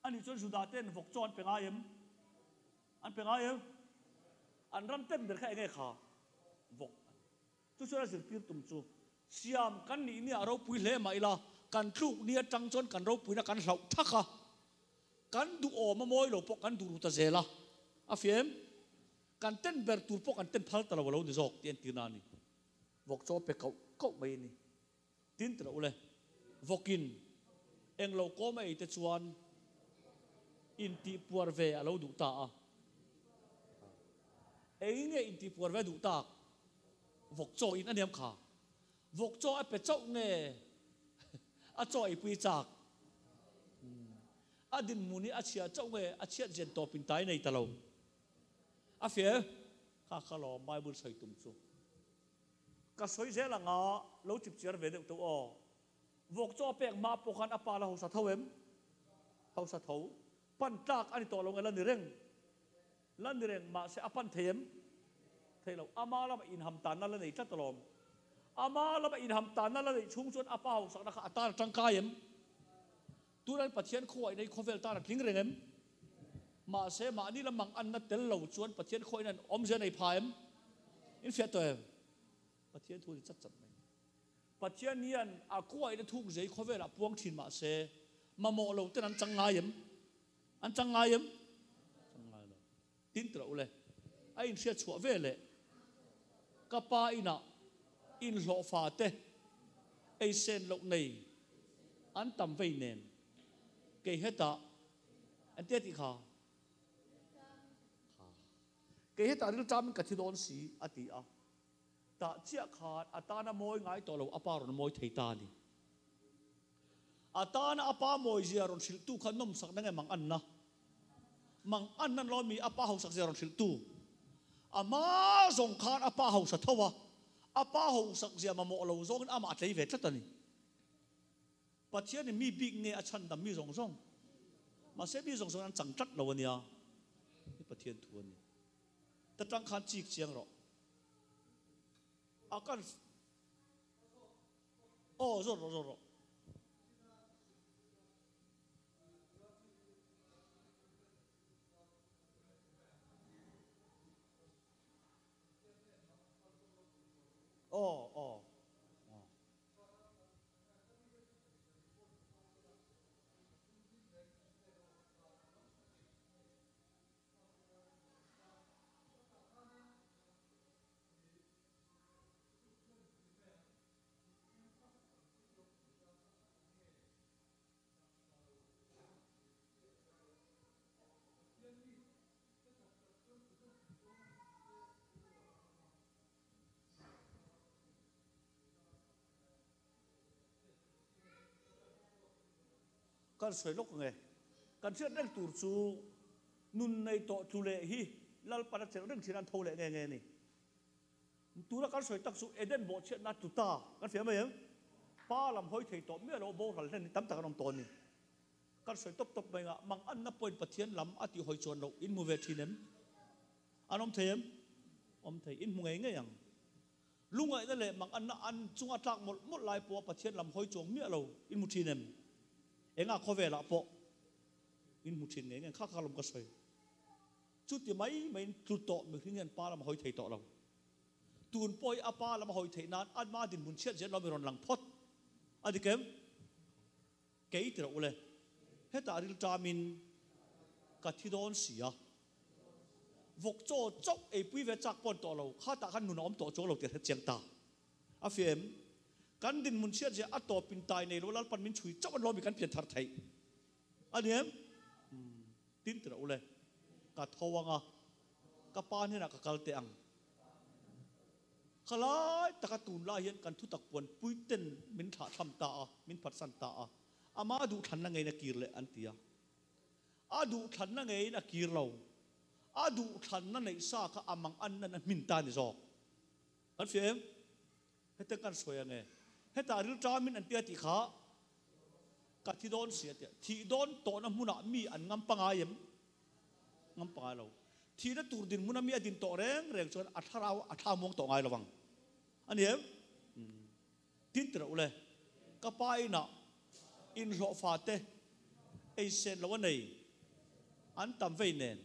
A: ani chon zuda ten vok chon penga em an penga em an ram ten der kha nge kha vok tu chora zir pir tum chu siam kan ni aro pui le mai la kan tlu ni atang chon kan ro pui na kan hlau thakha kan du o ma moi lo pok kan du ru ta zela a fiem kan ten ber tur pok kan ten phal ta lo ni zok tien ti na ni vok cho pe kau mai ni tin tra ule vokin eng lo ko mai te chuan in ti puar ve alo du ta a nge in ti puar ve du ta vok cho in aniam kha vok cho a pe chau nge a cho ai pui chak a din muni a chia chau nge a chia jen to pin tai nei ta lo a fie kha lo bible sai tum chu ka soi je la nga lo chip chiar ve de to o vok cho pek ma pokhan apa la ho sa thawem ho sa tho pan tak ani to lo nge lan ni reng ma se apan them thei lo ama la in ham tan na la nei tlat lom ama la in ham tan na la nei chung chon apa ho sak na kha atan tang ka yem turan pathian khoi nei khovel ta na thing rengem ma se ma ni la mang an na tel lo chuan pathian khoi nan om je nei phaem in fiat to pathian thu chat mai pathian nian a khoi na thuk jei khovel a puang thin ma se ma mo lo ten an changa yem tin tra ule ai in sia chua ve le ka pa ina in lo fa te ai sen lo nei an tam ve nen ke heta an te ti kha ke heta ril cham ka thi don si ati a ta chia khat atana moi ngai to lo apa ron moi thei ta ni atana apa moi zia ron sil tu khan nom sak na nge mang an nan lo mi apa ho sak zia ron sil tu ama zong khan apa ho sa thowa apa ho sak zia ma mo lo zong ama tlei ve tlatani pathian ni mi big nge a chan dam mi zong ma se mi zong an chang tlat lo ania ni pathian thu ani ta tang khan chik chiang ro akan zo kan soi lok nge kan chiat dang tur chu nun nei to chu le hi lal para cher dang chiran tho le nge ni tura kan soi tak su eden bo chiat na tu ta kan fiam mai pa lam hoi thei to me lo bo hal len tam tak rom ton ni kan soi top top mai nga mang an na point pathian lam ati hoi chon lo in mu ve thinem anom them om thei in mu ngai nge yang lungai na le mang an na an chunga tlak mol lai po pathian lam hoi chong mi lo in mu thinem enga khove la po in mu thin nge kha kha lom ka soi chu ti mai mai tu to mi hringen pa lam hoi thei to lo tun poi apa lam hoi thei nan an ma din mun chiat jen lo mi ron lang phot adikem kei tro ule heta ril tamin ka thidon sia vok cho chok e pui ve chak pon to lo kha ta khan nun om to cho lo te cheng ta a fem kan din mun chiat je a to pin tai nei lo lal pan min chui chok an lo mi kan pian thar thai aniem tin tro ule ka thowanga ka pa ne na ka kal te ang khalai takatun la hian kan thu tak pon puiten min tha tham ta min phat san ta ama du than na ngei na kir le antia adu than na ngei na kir lo adu than na nei sa kha amang an na min ta ni zo kan fiem hete kan soya nge heta ril ta min an tia ti kha ka thi don sia ti thi don to na muna mi an ngam panga yem ngam panga lo thi na tur din muna mi adin to reng reng chon atharaw atha mong to ngai lawang anh em tin tưởng ule kapai na in rõ phá te ai sen lo này anh tam vei nen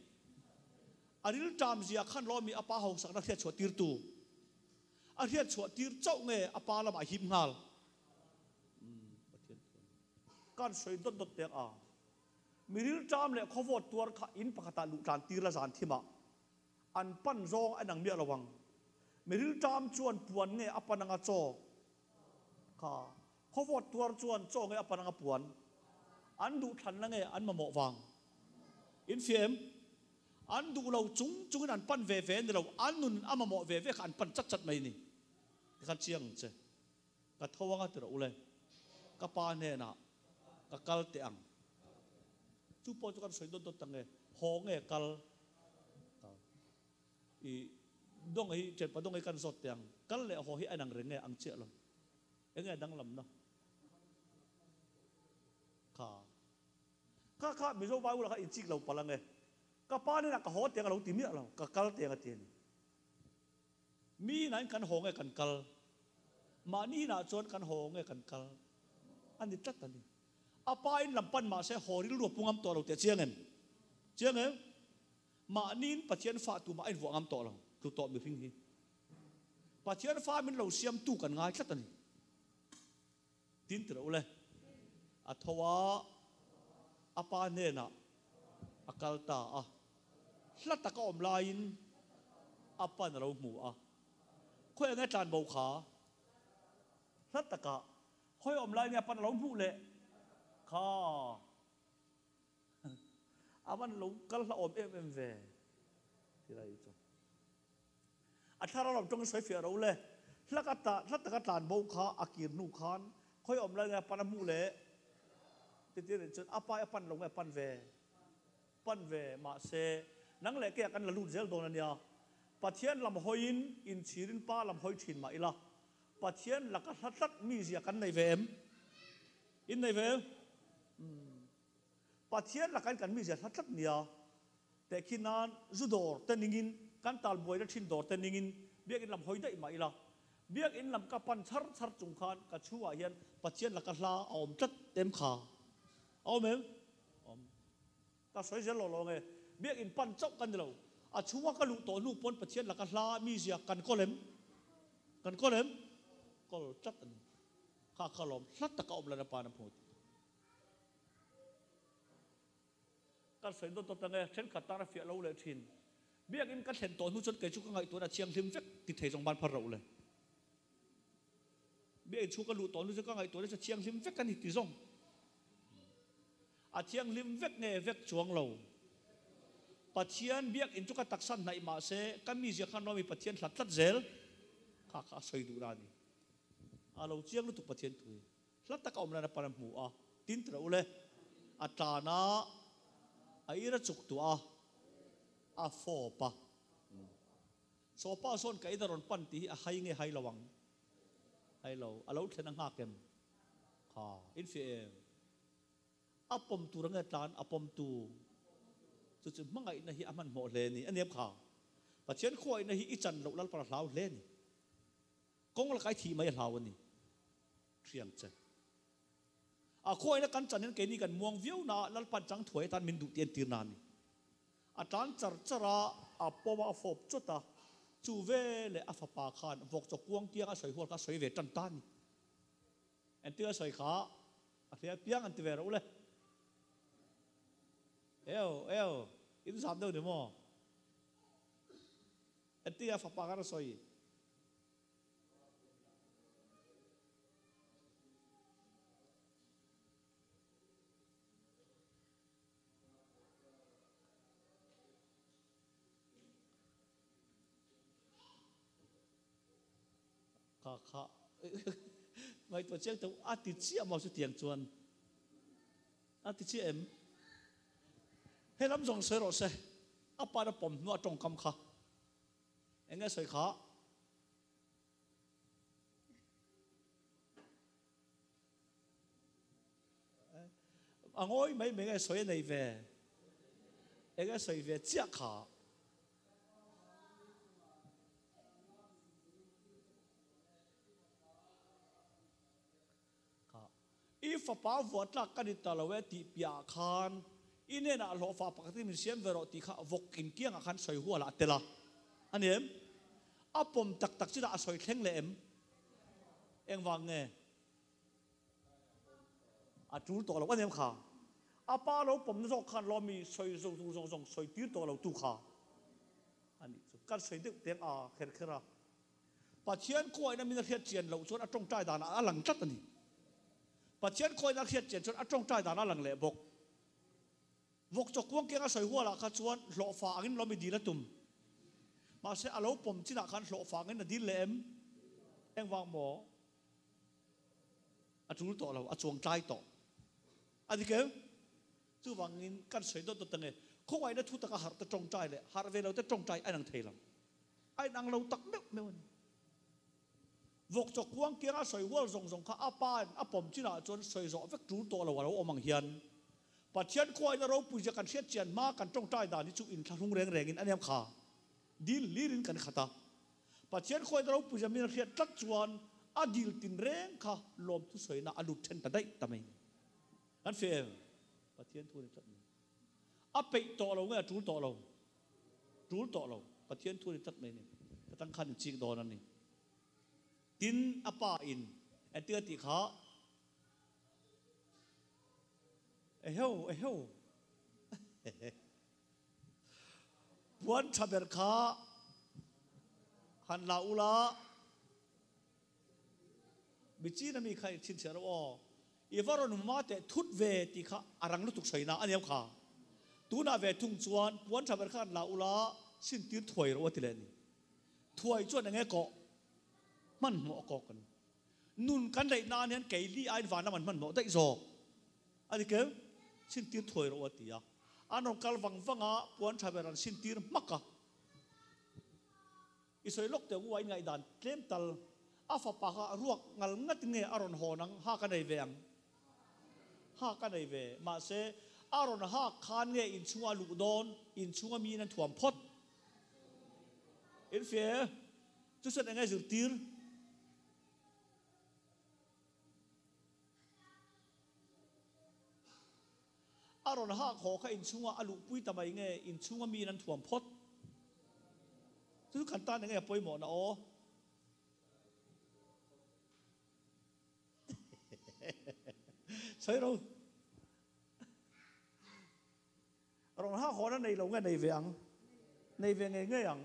A: aril tam zia khan lo mi apa hong sak na thiat chua tir tu a thiat chua tir chau nge apa la ma him ngal kan soi dot dot te a miril tam le khovot tuar kha in pakata lu tlan tir la zan thima an pan zong anang mi lawang miril tam chuan puan nge apananga cho kha khowot tuar chuan cho nge apananga puan an du than na nge an ma mo wang in fiem an du lo chung chung an pan ve ve ni lo an nun ama mo ve ve khan pan chat chat mai ni khan chiang che ka thowanga tro ule ka pa ne na ka kal te ang chu po chu kan soi dot dot tange ho nge kal i dong ai chen pa dong ai kan sot tiang kal le ho hi anang reng nge ang che lo enga dang lam no kha mi zo ba u la kha in chik lo palang nge ka pa ni na ka ho tiang lo ti mi lo ka kal tiang atien mi nan kan ho nge kan kal ma ni na chon kan ho nge kan kal ani tat ani apa in lam pan ma se ho ril ru pungam to lo te chiang em ma nin pathian fa tu ma in vo ngam to lo tu to mi phing hi pathian fa min lo siam tu kan ngai thlat ani tin tro le athawa apa ne na akal ta a hlat ta ka om lain apa na lo mu a khoi nga tlan bo kha hlat ta ka khoi om lai ne apa na lo mu le kha aman lo kal la om em ve ti lai cho athara rom tong soi fia ro le hlat ta ka tlan bo kha akir nu khan khoi om lai ne apa na mu le ti ti chen apa pan lo nge pan ve ma se nang le ke kan la lut zel don ania pathian lam hoin in chirin pa lam hoi thin ma ila pathian la ka hlat mi zia kan nei ve em in nei ve pathian la kan mi zia hlat nia te khinan zudor teningin kan tal boi la thin dor teningin biak in lam hoi dai ma ila biak in lam ka pan char chung khan ka chuwa hian pathian la ka hla om tat tem kha om em ta soi zel lo nge biak in pan chok kan lo a chuwa ka lu to nu pon pathian la ka hla mi zia kan kolem kol chat an kha khalom hlat ta ka om la na pa na phut kan soi dot ta nge chen khata ra fia lo le thin biak in ka thlen to nu chon ke chu ka ngai to na chiang hlim vek ti thei jong ban phar ro le biak chu ka lu to nu chu ka ngai to na chiang hlim vek kan hi ti jong a chiang lim vek nge vek chuang lo pathian biak in chu ka taksan nai ma se kami zia khan no mi pathian hlat zel kha soi du na ni a lo chiang lu tu pathian thui hlat ta ka om la na param mu a tin tra ule atana aira chuk tua a fo pa so pa son kai daron pan ti a hai nge hai lawang hai lo alo thena nga kem ha in fi apom tu rang tan apom tu chu mangai na hi aman mo le ni aniam kha pathian khoi na hi ichan lo lal par hlau le ni kong la kai thi mai hlau ni thiam che a khoi na kan chan ke ni kan muang viu na lal pan chang thoi tan min du tien tir na ni a tan char chara a poma fop chuta chu ve le a fa pa khan vok cho kuang tiang a soi hol ka soi ve tan tan en tia soi kha a thia piang an ti ve ro le eo in sam đâu được mò en tia fa pa ka soi kha ngay tổ chức tàu ati chi mà số tiền chuan ati chi em hay lắm dòng sợi rồi se apa đã bom nó trong cam kha anh nghe sợi kha à ngồi mấy mấy cái sợi này về anh nghe sợi về chiếc kha if a pa vot la kan italawe ti pia khan ine na lo fa pakati min siam vero ti kha vokin kiang khan soi hu la tela anem apom tak tak chira soi thleng le eng wang nge a tur to lo anem kha apa lo pom zo khan lo mi soi zong soi tir to lo tu kha ani kan soi de teng a kher khera pathian ko ina min riat chian lo chon a tong tai da na a lang chat ani pathian khoi na khiat chen chon atong tai dana lang le bok vok chok kuang kenga soi huala kha chuan hlo fa angin lomi dila tum ma se alo pom china khan hlo fa ngin na dil lem eng wang mo atul to lo achong tai to adike chu wangin kan soi do to tange khowai na thu ta ka har ta tong tai le har ve lo ta tong tai ai nang theilam ai nang lo tak me vok chok kuang kia soi hual zong kha apa apom china chon soi zo vek tu to lo wa omang hian pathian khoi na ro pui ja kan siat chian ma kan tong tai da ni chu in thlung reng in aniam kha dil lirin kan khata pathian khoi na ro pui ja min khiat tlak chuan a dil tin reng kha lom tu soi na alu then ta dai ta mai an fe pathian thu ni tat a pe to lo nge tu to lo pathian thu ni tat mai ni ta tang khan chi do nan ni tin apa in atia ti kha eheu buan chaber kha han la ula bichi na mi khai chin chero o ivaron ma te thut ve ti kha arang lu tuk soina aniam kha tu na ve thung chuan buan chaber kha la ula sin tir thoi ro ti le ni thoi chuan nge ko man mo ko kan nun kan dai na nian ke li ai van man mo dai zo ani ke sin tir thoi ro ti ya anon kal wanga puan thaberan sin tir maka isoi lok te wai ngai dan tlem tal afa pa ha ruak ngal ngat nge aron honang ha ka nei ve ma se aron ha khan nge in chunga lu don in chunga mi nan thuam phot in fe chu set ngai zur tir aron ha kho kha in chunga alu pui tamai nge in chunga mi nan thuam phot chu kan ta nge poi mo na o sai rồi aron ha kho na nei lo nge nei ve nge ang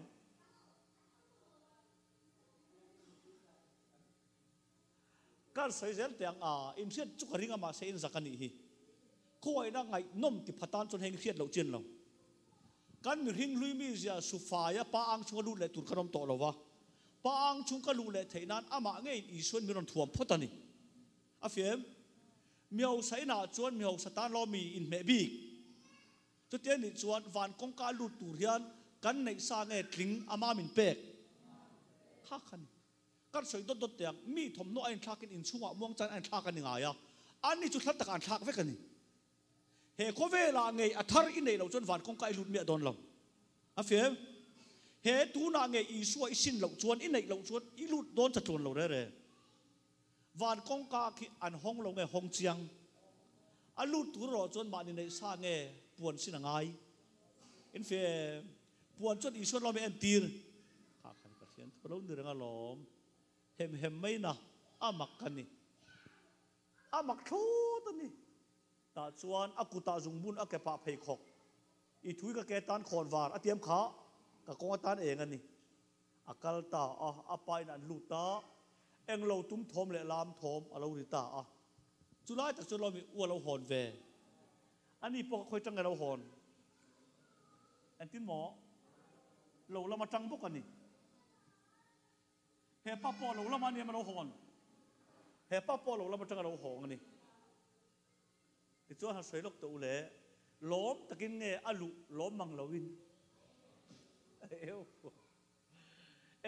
A: kan sai zel tiang a in siat chu ringa ma se in zakani hi khoi na ngai nom ti phatan chon heng khiat lo chen lo kan mi hing lui mi zia su fa ya pa ang chung lu le tur khanom to lo wa pa ang chung ka lu le theinan ama nge i suan mi ron thuam photani a fiem miêu sai na chuan miêu satan lo mi in me bi chu te ni chuan van kong ka lu tur hian kan nei sa nge tling ama min pek kha khan kan soi dot dot tiang mi thom no ain thakin in chunga muang chan ain thak ani nga ya ani chu thlat tak an thak ve kani he ko ve la ngei athar in nei lo chuan van kong ka lut mi don lo a fem he tu na nge i suai sin lo chuan in nei lo chuan i lut don cha chuan lo re van kong ka khi an hong lo nge hong chiang a lut tu ro chuan ma ni nei sa nge puan sin angai in fe puan chuan i suan lo me en tir kha khan ka thian lo ni ranga lom hem mai na amak kani amak thu ta ni ta chuan akuta zungbun akepa phei khok i thui ka ke tan khon war atiam kha ka kong tan eng ani akal ta a pai na lu ta eng lo tum thom le lam thom alo ri ta chulai ta chulo mi u lo hon ve ani po khoi tang lo hon an tin mo lo lama tang bok ani he pa po lo lama ni ma lo hon he pa po lo lama tang lo hon ani ti chuan ha soi lok to le lom takin nge alu lom mang lowin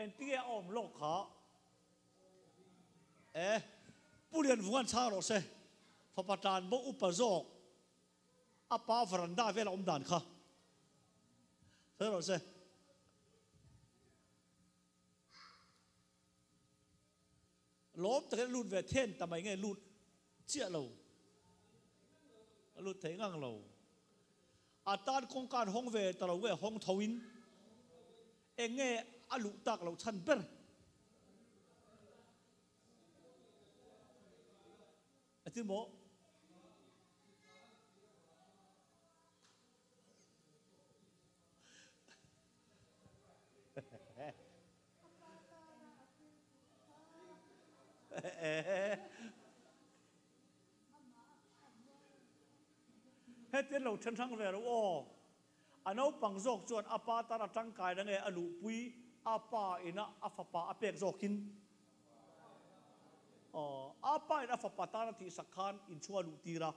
A: en tia om lok kha pulian vuan cha ro se fa patan bo upazok apa veranda vela om dan kha se ro se lom takin lut ve then tamai nge lut chia lo lut thei ngang lo atan kong kan hong ve talo we hong thawin enge alu tak lo chan ber atin mo hết tiếng lầu chân thăng về rồi anh áo bằng dọc chuột apa ta là trăng cài đang nghe alu pui apa ina afapa apek zokin apa ina afapa ta là thị sakhan in chua lu tira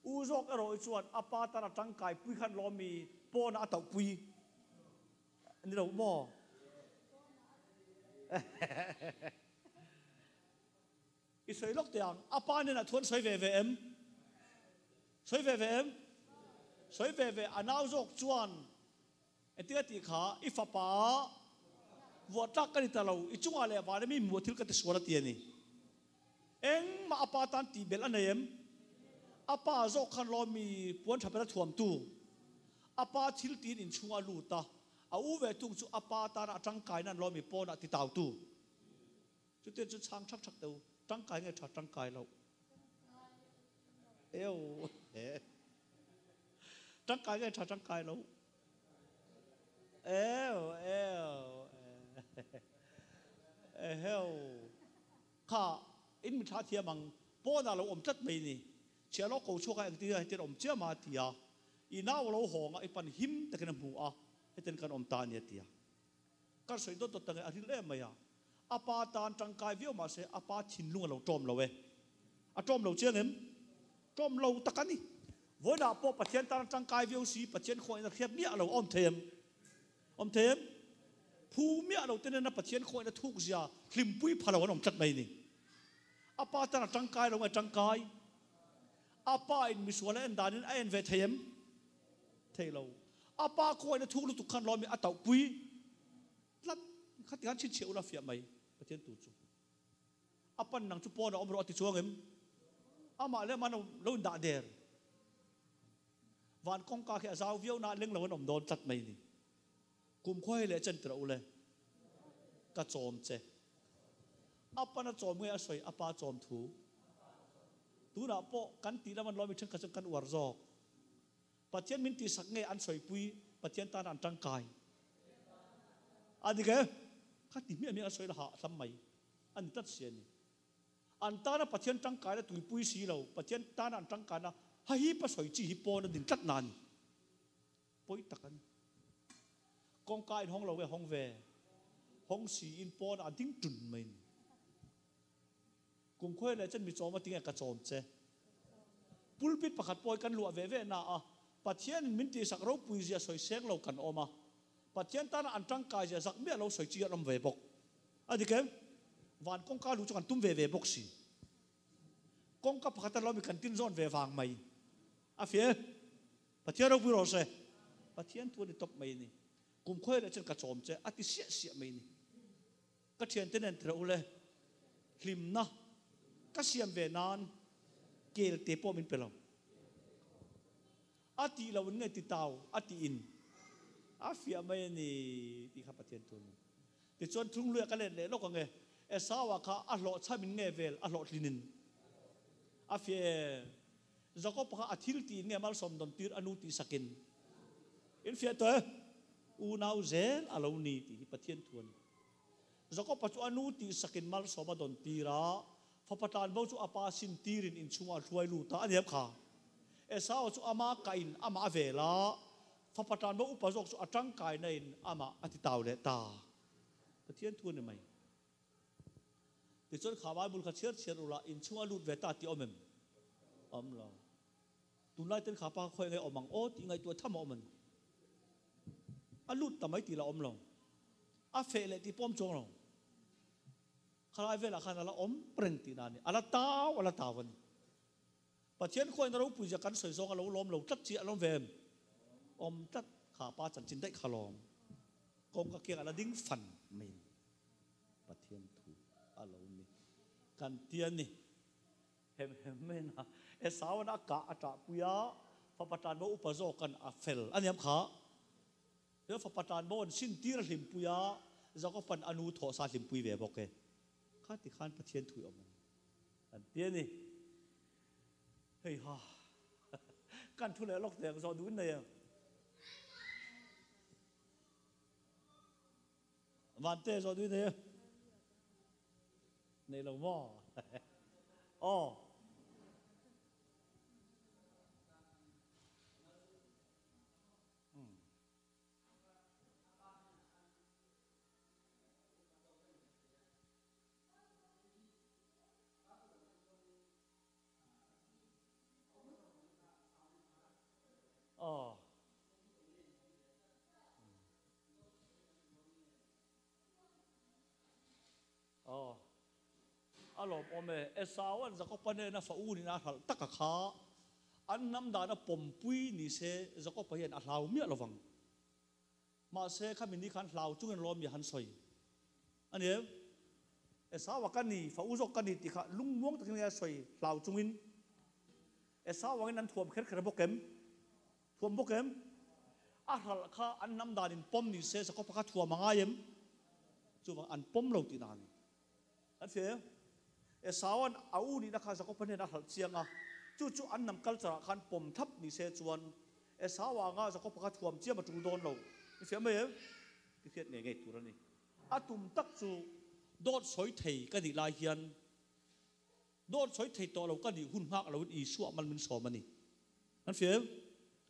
A: u zok rồi chuột apa ta là trăng cài pui khan lo mi po na tàu pui anh đâu mò cái sợi lốc tiền apa nên là thuần sợi về em sợi về em soi về anau jok chuan etia ti kha ifapa wo tak kan talo ichunga le wa mi mu thil ka te suara ti ani eng ma apa tan ti bel anem apa jok khan lo mi pon thapela thuam tu apa thil tin in chunga lu ta a u ve tung chu apa ta ra tang kai nan lo mi pon a ti taw tu chu te chu chang thak thak teu tang kai nge tha tang kai lo eo trăng cài cái trăng cài lâu khá in mình thà thiam bằng bố nào lâu chất mày nè chia lo cầu chua cái anh tia thì chia mà tia inao lâu hong ai pan him ta cái nam ai tên cái ta nè tia cái sợi đốt tang cái anh lẽ mày apa tan trăng cài viu mà sẽ apa chín luôn lâu trôm lâu trôm lâu chia em trôm lâu ta cái nè với đạo po patient ta trăng cài viu si patient khoi na khép mía lâu om thêm phu mía lâu tên là patient khoi na thuk zia lim pui phalo ông chất mày nè apa ta trăng cài lâu trăng cài apa in misuala en danin en ve thêm thei lâu apa khoi na thuk lu tu khan lo mi atau pui lat khát gan chi cheu la fia mày patient tu chu apan nang chu po na om ro ti chuang em ama le man lo da der van kong ka khia zau viu na leng lo nom don chat mai ni kum khoi le chen trau le ka chom che apa na chom nge a soi apa chom thu tu na po kan ti la man lo mi chen ka chen kan war zo patien min ti sak nge an soi pui patien ta an tang kai adi ke kha ti mi a soi la ha sam mai an tat sian ni an ta na patien tang kai la tu pui si lo patien ta an tang kai na hi pa soi chi hi po na din tat nan poi takan kong kai hong lo we hong ve hong si in po na ding tun mai kum khoi le chen mi chom ma ting ka chom che pulpit pakhat poi kan lua ve ve na a pathian min ti sak ro pui zia soi sek lo kan oma pathian ta na an tang kai zia sak me lo soi chi lam ve bok adi kem van kong ka lu chu kan tum ve ve bok si kong ka pakhat lo mi kan tin zon ve wang mai a fie pathian ro pui ro se pathian tu ni top mai ni kum khoi la chen ka chom che ati sia sia mai ni ka thian tenen tra ule hlim na ka siam ve nan kel te po min pelo ati lo nge ti tau ati in afia mai ni ti kha pathian tu ti chon thung lu ka le le lo ka nge e sawa kha a lo chamin nge vel a lo tlinin afia zako pa athil ti nge mal som dom tir anu ti sakin in fia to u nau zel alo ni ti pathian tu zako pa chu anu ti sakin mal som don tira fa patan bo chu apa sin tirin in chunga hluai lu ta aniam kha e sao chu ama kain ama vela fa patan bo upazok chu atang kai na in ama ati taw le ta pathian thu ne mai ti chon khawa bul kha cher cher ula in chunga lut ve ta ti omem om lo tunai ten khapa khoi ngai omang o ti ngai tu tham omen alut tamai ti la om lo a fe le ti pom chong lo khalai vela khana la om preng ti na ni ala taw pathian khoi na ro pui ja kan soi zong alo lom lo tat chi alom vem om tat kha pa chan chin dai khalom kong ka kia ala ding fan min pathian thu alo ni kan tian ni hem men ha e sawana ka ata puya fa patan bo upazo kan a fel aniam kha yo fa patan bo sin tir hlim puya zako pan anu tho sa hlim pui ve boke kha ti khan pathian thu om kan tian ni hey ha kan thu le lok teng zo du nei van te zo du nei nei lo mo oh oh oh alom ome esawan zakopane na fauni na hal takakha annam da na pompui ni se zakopa hian a hlau mi alowang ma se khamini khan hlau chungen lom ya han soi ani esawa kani fa uzok kani ti kha lungmong takin ya soi hlau chungin esawa nan thuam kher kher bokem thuam bokem a hal kha annam da din pom ni se zakopa kha thuam mangayem chuwa an pom lo ti na ni an fe e sawan au ni na kha zakopane na hal chianga chu chu annam culture khan pom thap ni se chuan e sawa nga zakop kha thuam chia ma tung don lo i fe me ti fet nge nge turani atum tak chu dot soi thei ka di lai hian dot soi thei to lo ka di hun hak lo i su man min so mani an fe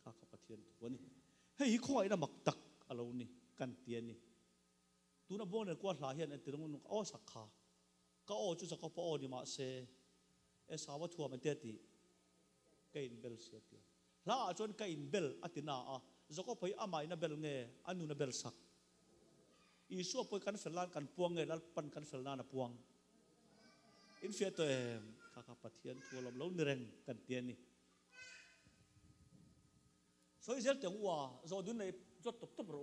A: kha kha pathian tuani hei khoi na mak tak alo ni kan tian ni tu na bon ne kwa hla hian an tirong nu o sakha ka o chu zakop o ni ma se e sawa thuam an te ti kain bel sia ti la chon kain bel atina a zakop pai amai na bel nge anu na bel sak i su poi kan felan kan puang nge lal pan kan felna na puang in fe to ka ka pathian thu lom lo ni reng kan tian ni so i zel teng wa zo dun nei jot top top ro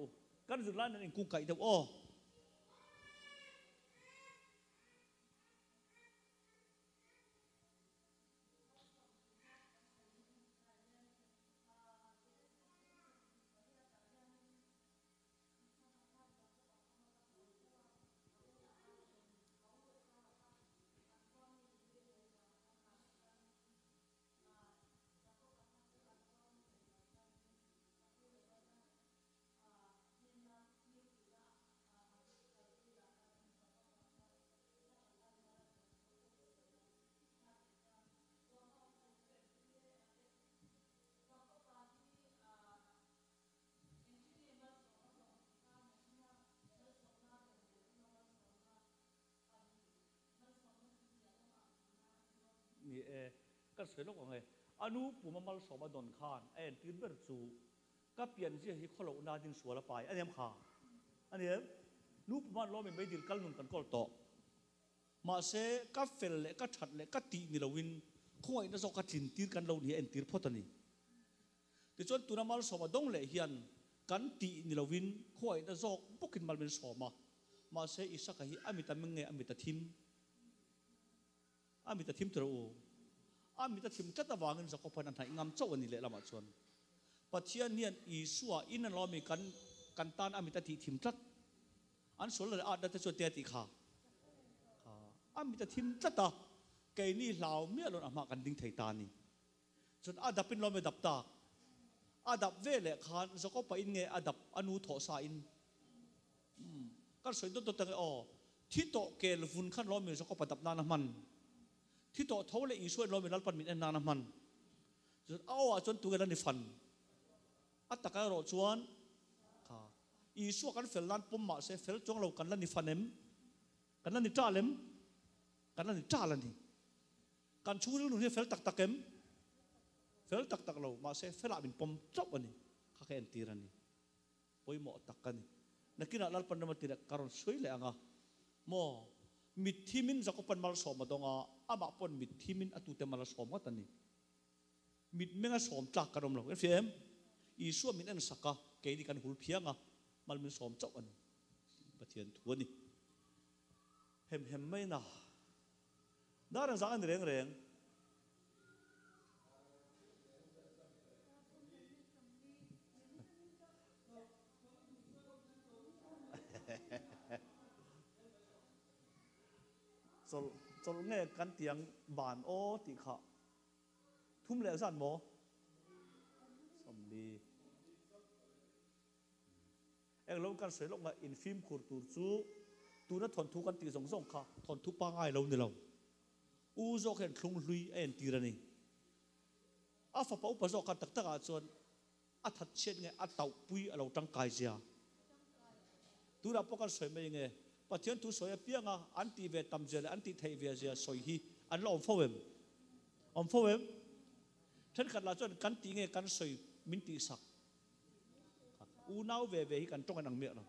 A: kan zurlan in ku kai de o ni kan soi lo nge anu pumamal soma don khan en tin ber chu ka pian je hi kholo na ding suala pai aniam kha aniam nu puman lo me dil kal nun kan kol to ma se ka fel le ka that le ka ti ni lowin khoi na zo ka tin tir kan lo ni en tir photani ti chon tunamal soma dong le hian kan ti ni lowin khoi na zo pokin mal ben soma ma se isaka hi amita menge amita thim tro amita thim tata wangin za ko pan an ngam chaw ani le lama chon pathian nian isua in an lo mi kan tan amita ti thim tat an sol le a da ta chu te ti kha amita thim tata ke ni hlaw mi alon ama kan ding thei ta ni chon adapin lo me dap ta adap ve le khan za ko pa in nge adap anu tho sa in kan soi dot ta o thi to kel vun khan lo me za ko pa dap na na man thi to tho le isoi lo me lal pan min en na na man chon awa chon tu ga ni fan ataka ro chuan kha isu kan fel lan pum ma se fel chong lo kan lan ni fanem kan lan ni talem kan lan ni talani kan chu nu ni fel tak takem fel tak tak lo ma se fela bin pom chop ani kha ke en tirani poi mo takani nakina lal pan na tira karon soi le anga mo mithimin zakopan mal soma donga ama pon mithimin atute mal soma tani mit menga som tlak karom lo fm isu min an saka ke ni kan hul phianga mal min som chau an pathian thuani hem mai na darang za an reng chol nge kan tiang ban o ti kha thum le san mo somli eng lo kan sei lo nga in film khur tur chu tu na thon thu kan ti song song kha thon thu pa ngai lo ni lo u zo khen thlung hlui en ti rani a fa pa pa zo kan tak tak a chon a that chen nge a tau pui a lo tang kai zia tu ra po kan sei mai nge pathian tu soya pianga anti ve tamjel anti thei ve zia soi hi an lo om phowem then kan la chon kan ti nge kan soi min ti sak u nau ve hi kan tong anang me lo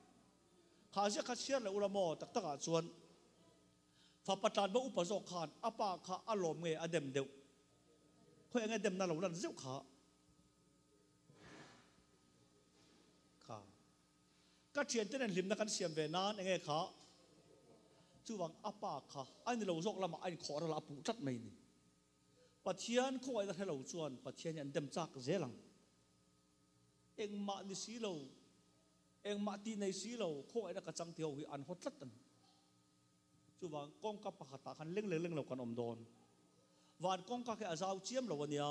A: kha ja kha sia le ula mo tak tak a chuan fa patan ba upa zo khan apa kha alom nge adem deu khoi nge dem na lo lan zeu kha ka thian ten lim na kan siam ve nan nge kha chu wang apa kha ai ni lo zok lama ai khor la pu tat mai ni pathian khoi da hello chuan pathian an dem chak zelang eng ma ni si lo eng ma ti nei si lo khoi da ka chang ti ho hi an hot tat an chu wang kong ka pa khata khan leng lo kan om don wan kong ka ke azau chiam lo wania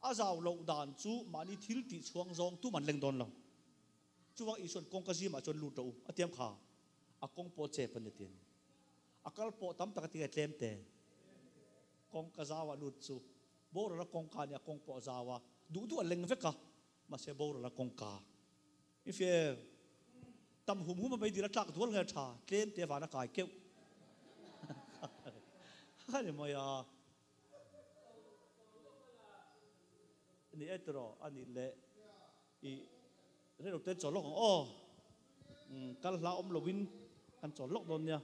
A: azau lo dan chu mani thil ti chuang zong tu man leng don lo chu wang ison kong ka ji ma chon lu to atiam kha akong po che pan tin akal po tam tak ti tlem te kong ka zawa lut chu bor la kong ka ni akong po zawa du leng veka ma se bor la kong ka if ye tam hum ma bai dira tak dol nga tha tlem te wa na kai keu ha ni mo ya ni etro ani le i re lo te cholo o kal la om lovin kan chol lok don nya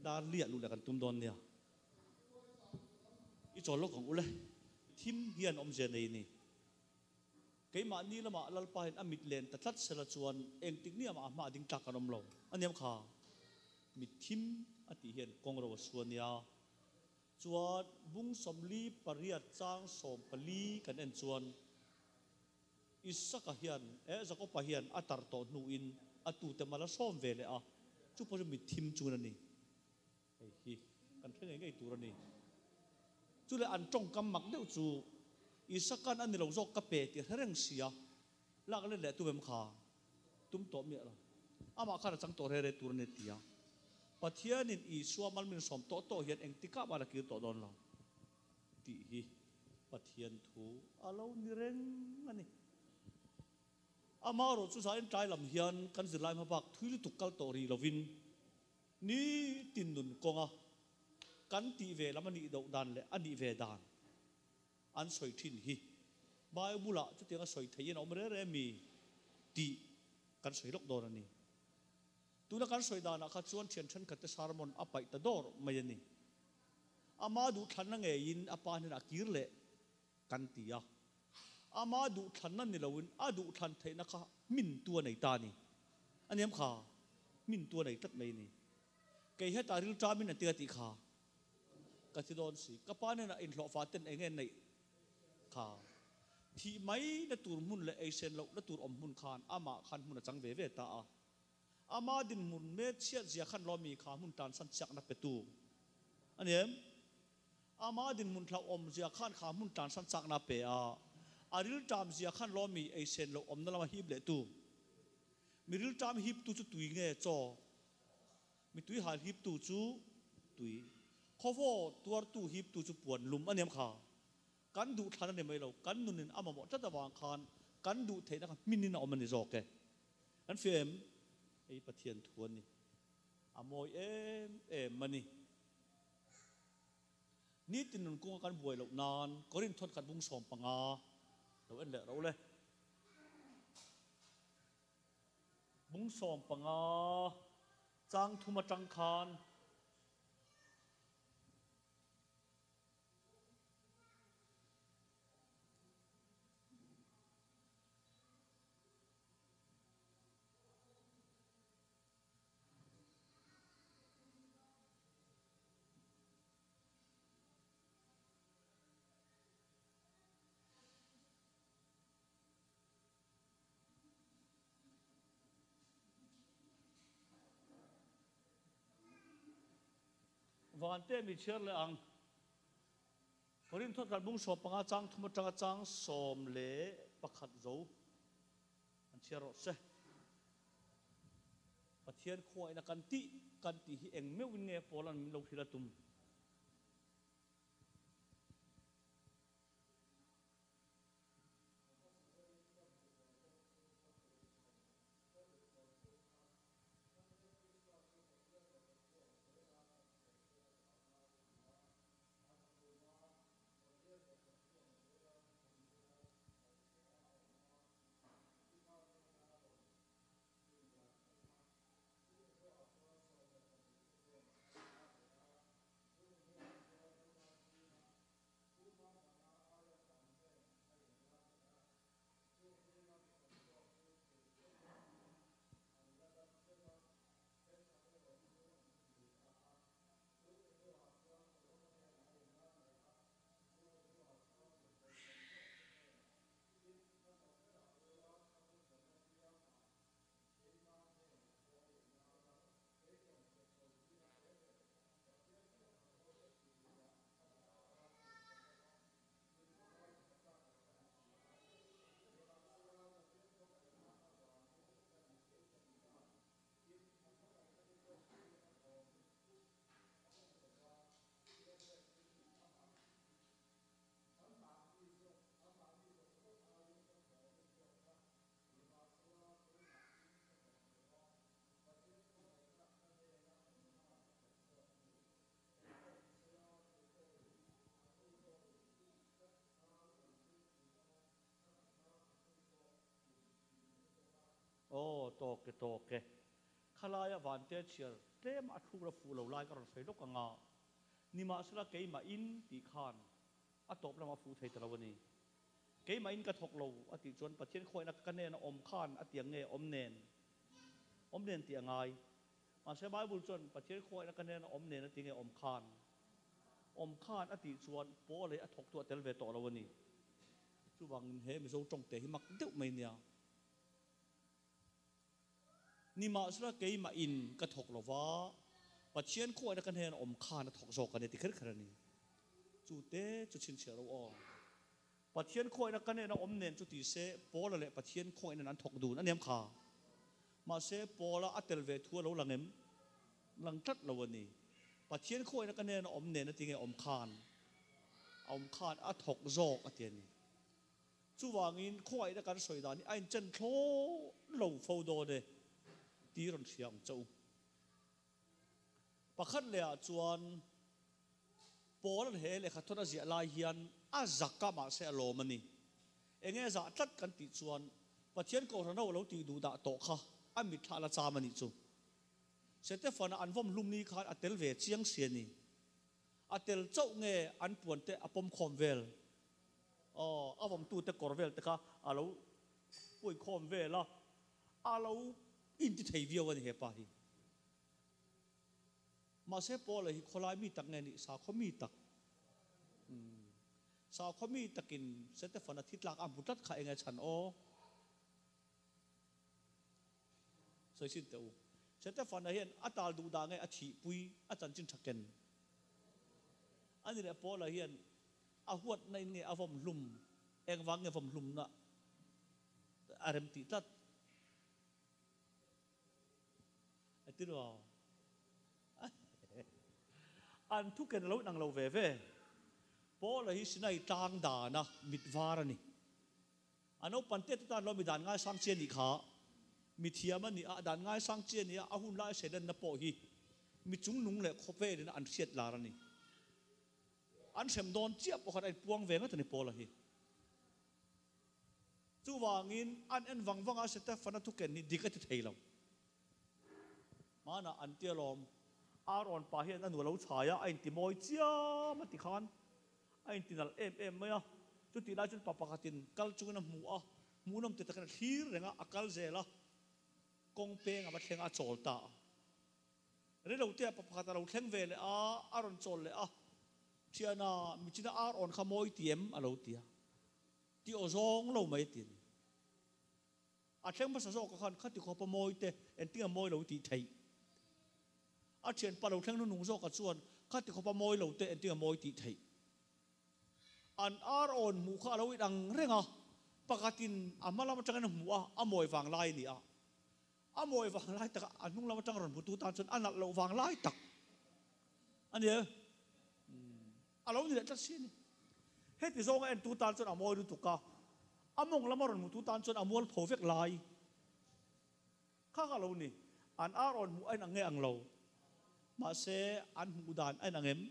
A: dar lia lu la kan tum don nya i chol lok ong ule thim hian om je nei ni ke ma ni lama lal pa hin amit len ta tlat sela chuan eng tik ni ma ding tak kan om lo aniam kha mit thim ati hian kong ro suan ya chuan bung somli pariat chang som pali kan en chuan isaka hian zako pa hian atar to nu in atu te mala som vele a chu po mi thim chu na ni hi kan theng ngai tur ni chu le an tong kam mak deu chu isakan an lo zok ka pe ti hereng sia lak le tu bem kha tum to mi la ama kha chang to re tur ne tia pathian in i suamal min som to hian eng tika bala ki to don lo ti hi pathian thu alo ni reng ani amaro chu sa in trai lam hian kan zilai ma bak thuili tukal to ri lovin ni tin nun konga kan ti ve lam ani do dan le ani ve dan an soi thin hi Bible chu tianga soi thein om re mi ti kan soi lok dor ani tuna kan soi dan kha chuan thian than khat sarmon apai ta dor mai ani ama du than na nge in apa ni na kir le kan tia ama du than na ni lawin adu than theina kha min tua nei ta ni aniam kha min tua nei tat mai ni ke he ta ril tra min ati ti kha ka ti don si ka pa ne na in hlo fa ten engen nei kha thi mai na tur mun le asian lo na tur om mun khan ama khan mun chang ve ve ta a ama din mun me chia zia khan lo mi kha mun tan san chak na pe tu aniam ama din mun thla om zia khan kha mun tan san chak na pe a aril tam zia khan lo mi asian lo om na lama hib le tu miril tam hib tu chu tui nge cho mi tui hal hib tu chu tui khovo tuar tu hib tu chu puan lum aniam kha kan du thana ne mai lo kan nunin ama mo ta wang khan kan du theina kha minin na omani zo ke an fem ei pathian thuan ni amoi em mani ni tin nun ko kan buai lo nan korin thot kan bung som panga lo en le ro le bung som panga chang thuma chang khan van te mi cher le ang korin thot kan bung som panga chang thuma chang som le pakhat zo an cher ro se pathian khoi na kan ti hi eng meu nge polan min lo thila tum ô to ke khalaya van te chiar tlem a thu ra fu lo lai ka ro sei lok anga nima sala ke ma in ti khan a top lama fu thei talawani ke ma in ka thok lo ati chon pathian khoi na ka ne na om khan atiang nge om nen ti angai ma se bible chon pathian khoi na ka ne na om nen ati nge om khan ati chuan po le a thok tu tel ve to lawani chu wang he mi zo tong te hi mak deuh mai nia ni ma sra ke ma in ka thok lova pathian khoi na kan hen om khan na thok zo kan ti khar kharani chu te chu chin chero o pathian khoi na kan hen om nen chu ti se pol le pathian khoi na an thok du na nem kha ma se pola atel ve thu lo langem lang tat lawani pathian khoi na kan hen om nen na ti nge om khan a thok zo atian ni chu wangin khoi na kan soi da ni ain chen tho lo fo do de ti ron siam chau pakhat le a chuan Paul he le khathona zia lai hian a zakka ma se lo mani enge za tlat kan ti chuan pathian ko rano lo ti du da to kha a mi thala cha mani chu Stefan an vom lumni khan atel ve chiang siani atel chau nge an puan te apom khom vel avom tu te korvel te kha alo pui khom vela alo in ti thei viaw ani he pa hi ma se Paul hi kholai mi tak nge ni sa khomi tak sa khomi takin Stefan athitlak am butat kha enga chan o soi sin teu Stefan hian atal du da nge athi pui a chan chin thaken ani le Paul hian a huat nei nge avom lum eng wang nge vom lum na arem ti tat atiro an thu ken lo nang lo ve ve Paul hi sinai tang da na mit var ani ano pante ta lo mi dan ngai sang chen ni kha mi thiam ani a dan ngai sang chen ni a hun lai se den na po hi mi chung nung le khope den an siat lar ani an sem don chiap pakhat ai puang ve nga tani Paul hi chu wangin an en wangwanga Stefan thu ken ni dikat theilo mana an tialom Aaron pa hian anu lo chaya ain ti moi chia ma ti khan ain tinal em maya chu ti la chun papakatin kal chuna mu nom te takan thir renga akal zela kong pe nga ba thenga cholta re lo te papakata lo thleng ve le a Aaron chol le a chiana mi china Aaron kha moi tiem alo tia ti ozong lo mai tin a thleng ba sa zo ka khan khati kho pa moi te en tinga moi lo ti thei a chen pa lo thleng nu nung zo ka chuan khati kho pa moi lo te en tinga moi ti thei an Aaron mu kha lo idang renga pakatin amala ma changan mu a moi wang lai ni a moi wang lai tak anung lama chang ron butu tan chun anat lo wang lai tak ani alo ni ta sin he ti zong en tu tan chun a moi du tu ka among lama ron mu tu tan chun amol phofek lai kha ka lo ni an Aaron mu ai nang nge ang lo ma se an mu dan ai nang em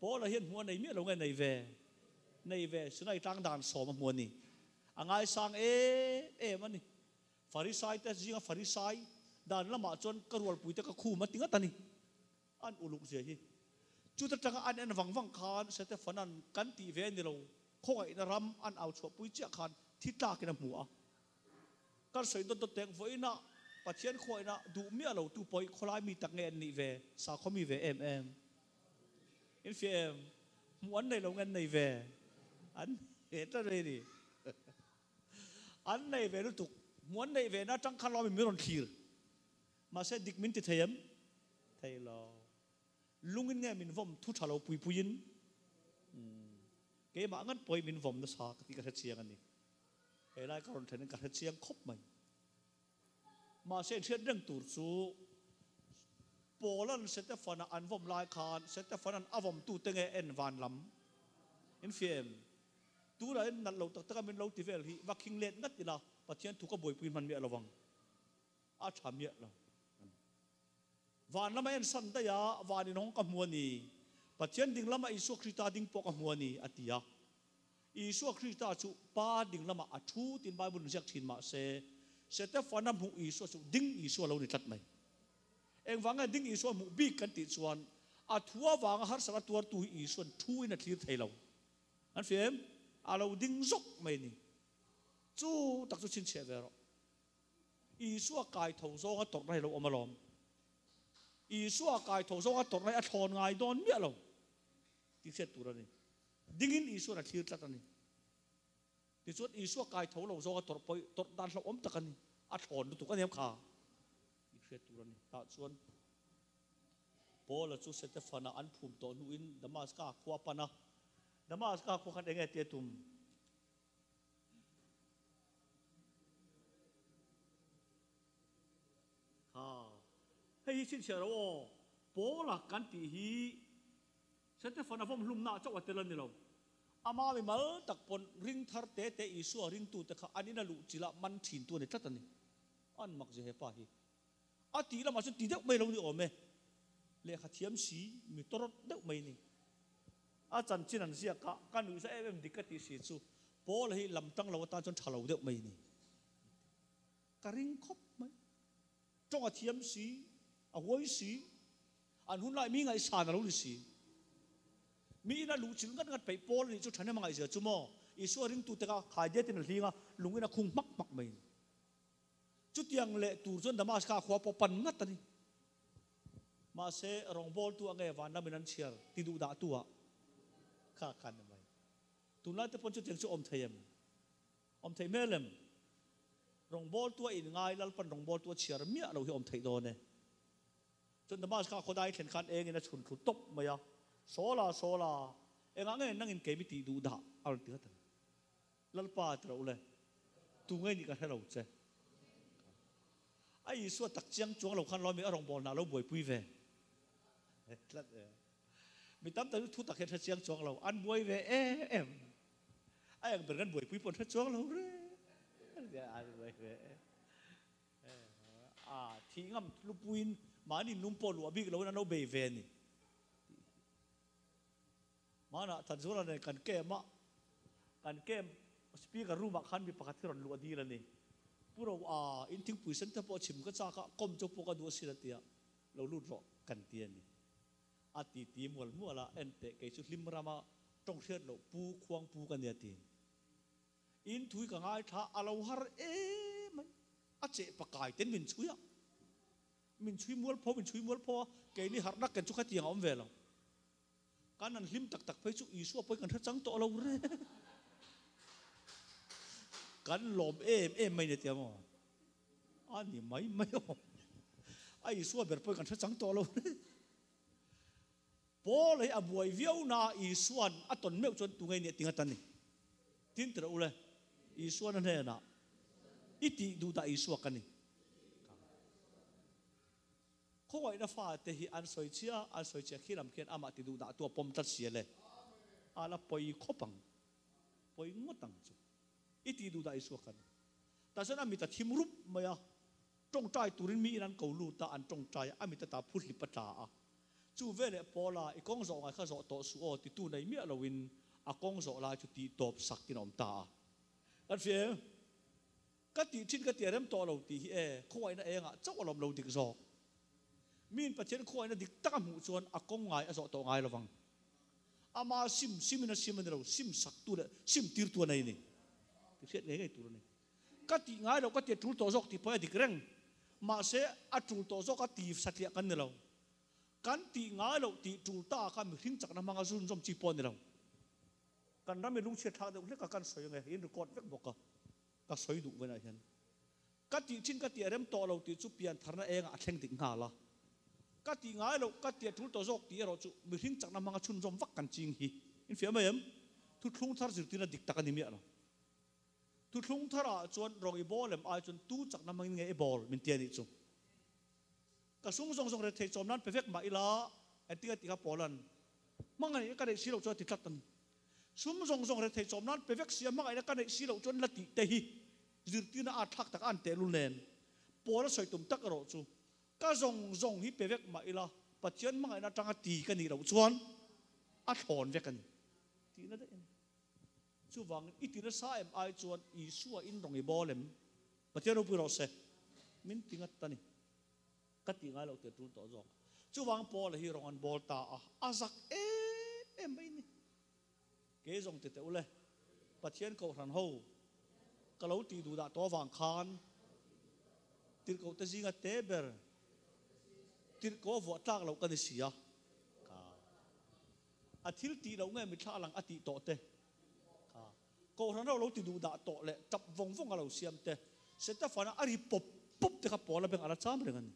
A: Paul hian mu nei mi lo nge nei ve sunai tang dan so ma mu ni angai sang mani Farisai te jinga Farisai dan lama chon karwal pui te ka khu ma tinga tani an uluk je hi chu ta tanga an en wang khan Stefanan kan ti ve ni lo khoi na ram an au chho pui cha khan thita ke na mu a kar sei dot dot tek voina pathian khoi na du mi alo tu poi kholai mi tak nge ni ve sa khomi ve em in fiem mu an nei lo ngen nei ve an he ta re ni an nei ve lu tuk muốn này về nó chẳng khăn lo mình mới còn khỉ mà sẽ địch mình thì thầy lo lung nghe mình vòng thu thảo bùi bùin cái mà ngắt bùi mình vòng nó sao cái cái chiang anh đi cái này còn thấy cái chiang khóc mình mà sẽ chuyện đừng tụt số Poland sẽ tiếp phần ăn vòng lại khan sẽ tiếp phần ăn vòng tụt tiếng en van lắm in phim tu là en nát lâu tất mình lâu thì về thì và kinh lệ ngắt thì là pathian thu ka boi puin man mi alawang a thamia lo van lama en san ta ya van in hong ka muani pathian ding lama isu krista ding po ka muani atia isu krista chu pa ding lama a thu tin bible jak thin ma se te fanam hu isu chu ding isu lo ni tat mai eng wanga ding isu mu bi kan ti chuan a thua wanga har sala tuar tu isu thu in a thlir thailo an fem alo ding zok mai ni chú đặc chú chín chế về rồi, Isua cài thầu số cái tộc này là ôm lom, Isua cài thầu số cái tộc này thon ngay đón biết rồi, tiếng xét tụi này, đinh Isua là thiệt chắc này, tiếng suốt Isua cài thầu lầu số cái tộc đàn là ôm chắc này, thon tụi cái em khá, tiếng xét tụi này, ta xuân, Paul là chú sẽ tiếp phần ăn phum tổ nuin Damascus qua pana, Damascus qua khăn nghe tiệt tụm hay xin chào đó, bố là cán tỉ hi, sẽ tới phần phong lum na cho vợ tên này ama mình mở tập pon ring thar te isu ring tu te kha anina lu chila man thin tu ne tatan ni an mak je he pa hi a ti la ma chu ti dek mai lo ni ome lệ khát thiam xí mi torot đau mày nè à chân chín anh xia cả cái nữ sẽ em đi cái tí xí chú bố là hi làm tăng lâu ta chọn trả lâu đau mày nè cái ring khóc mày trong cái thiam xí à quấy xí anh hun lại mi ngày sàn là lâu xí mi na lũ chừng ngắt phải bố là chú thằng em ngày giờ chú mò Isu ring tu teka khai dia tin linga lungina khung mak mak mai chu tiang le tur zon damas ka khwa po pan ngat ani ma se rong bol tu ange van na minan chiar ti du da tu a kha kan mai tu na te pon chu tiang chu om thei melem rong bol tu in ngai lal pan rong bol tu chiar mi lo hi om thei do ne chon damas ka khodai thlen khan eng ina chun thu top maya sola enga nge nangin ke mi ti du da al ti ta lalpa trâu le tu ngay ni ka hello che ai suat tak chiang chuang lo khan lo mi arong bol na lo boi pui ve tlat mi tam ta thu tak he chiang chuang lo an boi ve em ai ang bergan boi pui pon he chuang lo re ya an boi ve thi ngam lu puin ma ni num po lu abi lo na no be ve ni ma na tan zura ne kan ke ma kan ke speaker room khan mi pakhat ron lu adi la ni puro in thing puisan ta po chim ka cha ka kom cho po ka du siratia lo lu ro kan tia ni ati ti mol muala ente ke chu lim rama tong thiat lo pu khuang pu kan ya ti in thui ka ngai tha alo har mai a che pakai ten min chui mol pho ke ni har nak kan chu khati ngom ve lo kanan lim tak phai chu isu poi kan tha chang to lo re kan lom em mai ne tia mo ani mai o ai su ber poi kan tha chang to lo Paul ấy abuai viau na isuan aton meu chon tu ngai ne tinga tan ni tin tra ule isuan ne na iti du da isua kan ni khoi na fa te hi an soi chia khilam khen ama ti du da tu pom tat sia le ala poi khopang poi ngotang chu iti du da isua kan ta sana mi ta thim rup maya trong trai turin mi nan ko lu ta an trong trai ami ta phut li pata a chu vele pola I kong zo ngai kha zo to su o ti tu nei mi alowin a kong zo la chu ti top sak tin om ta an fie ka ti chin ka ti rem to lo ti e khoi na enga chaw lom lo dik zo min pa chen khoi na dik ta mu chuan a kong ngai a zo to ngai lawang ama sim ro sim sak tu le sim tir tu nei ni ti set ngai tu nei ka ti ngai lo ka ti tul to zok ti pa dik reng ma se a tul to zok a ti satlia kan ne lo kan ti ngai lo ti tul ta ka mi hring chak na manga zun zom chi pon ni lo kan ram me lung che tha de le ka kan soi nge in record vek bok ka soi du wen a hian ka ti chin ka ti rem to lo ti chu pian tharna enga a thleng dik nga la ka ti ngai lo ka ti tul to zok ti ro chu mi hring chak na manga chun zom vak kan ching hi in fia mai em thu thlung thar zir tina dik tak ani mi lo thu thlung thara chuan rong I bol em ai chun tu chak na mang nge e bol min tian ni chu ka sung song re thei chom nan perfect ma ila anti ka polan mangai ka dei silo chu ti tlat tan sum song re thei chom nan perfect sia mangai ka dei silo chu lati te hi zirtina a thak tak an te lu nen pola soi tum tak ro chu ka zong hi perfect ma ila pathian mangai na tanga ti ka ni ro chuan a thon ve kan ti na de chu wang itina sa em ai chuan I suwa in rong I bolem pathian ro pu ro se min tingat tani ka ti ngai lo te tul to zong chu wang Paul hi rong an bol ta azak em mai ni ke zong te ule pathian ko ran ho ka lo ti du da to wang khan tir ko te zinga te ber tir ko vo tak lo ka ni sia ka a thil ti lo nge mi tha lang ati to te ka ko ran lo ti du da to le tap vong lo siam te se ta fa na ari pop te ka Paul beng ala cham re ngan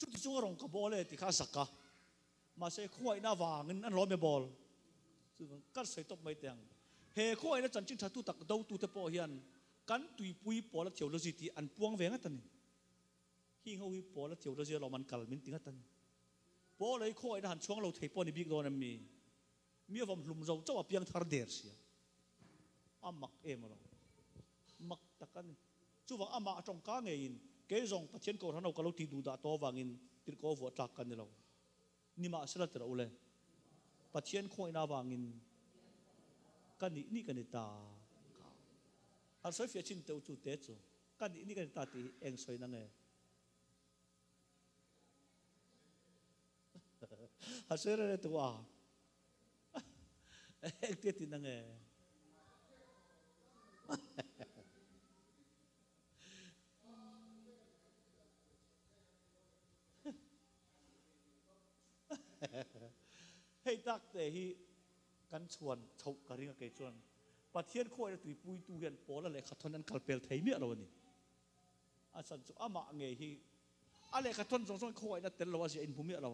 A: chu ti chu rong ka bol e ti kha sakka ma se khoi na wangin an lo me bol chu kan sei top mai teng he khoi na chan chin tha tu tak do tu te po hian kan tui pui Paul theology ti an puang venga tan ni hi ho hi Paul theology lo man kal min tinga tan Paul ei khoi na han chuang lo thei po ni big do na mi vom hlum zo chaw piang thar der sia amak em lo mak takan chu wang ama atong ka nge in ke zong pathian ko rano ka lo ti du da to wangin tir ko vo tlak kan lo ni ma sala tra ule pathian khoi na wangin kan ni kan ta ar soi fia chin teu chu te chu kan ni kan ta ti eng soi na nge ha sera re tu wa ek te ti na ngeให้ตักแต่ฮีกันชวนชกกระริ่งกระเกชวนปัจเจียนโคยตุยปุยตูเห็นโปละเลยขัดทนนั้นขัดเปลไทยเมียเรานี่อาสันสุอามาเงยฮีอะไรขัดทนสองโคยนั่นเต็มเราว่าจะอินภูมิเรา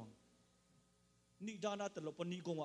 A: นี่ด้านนั้นแต่เราปนีกงว่า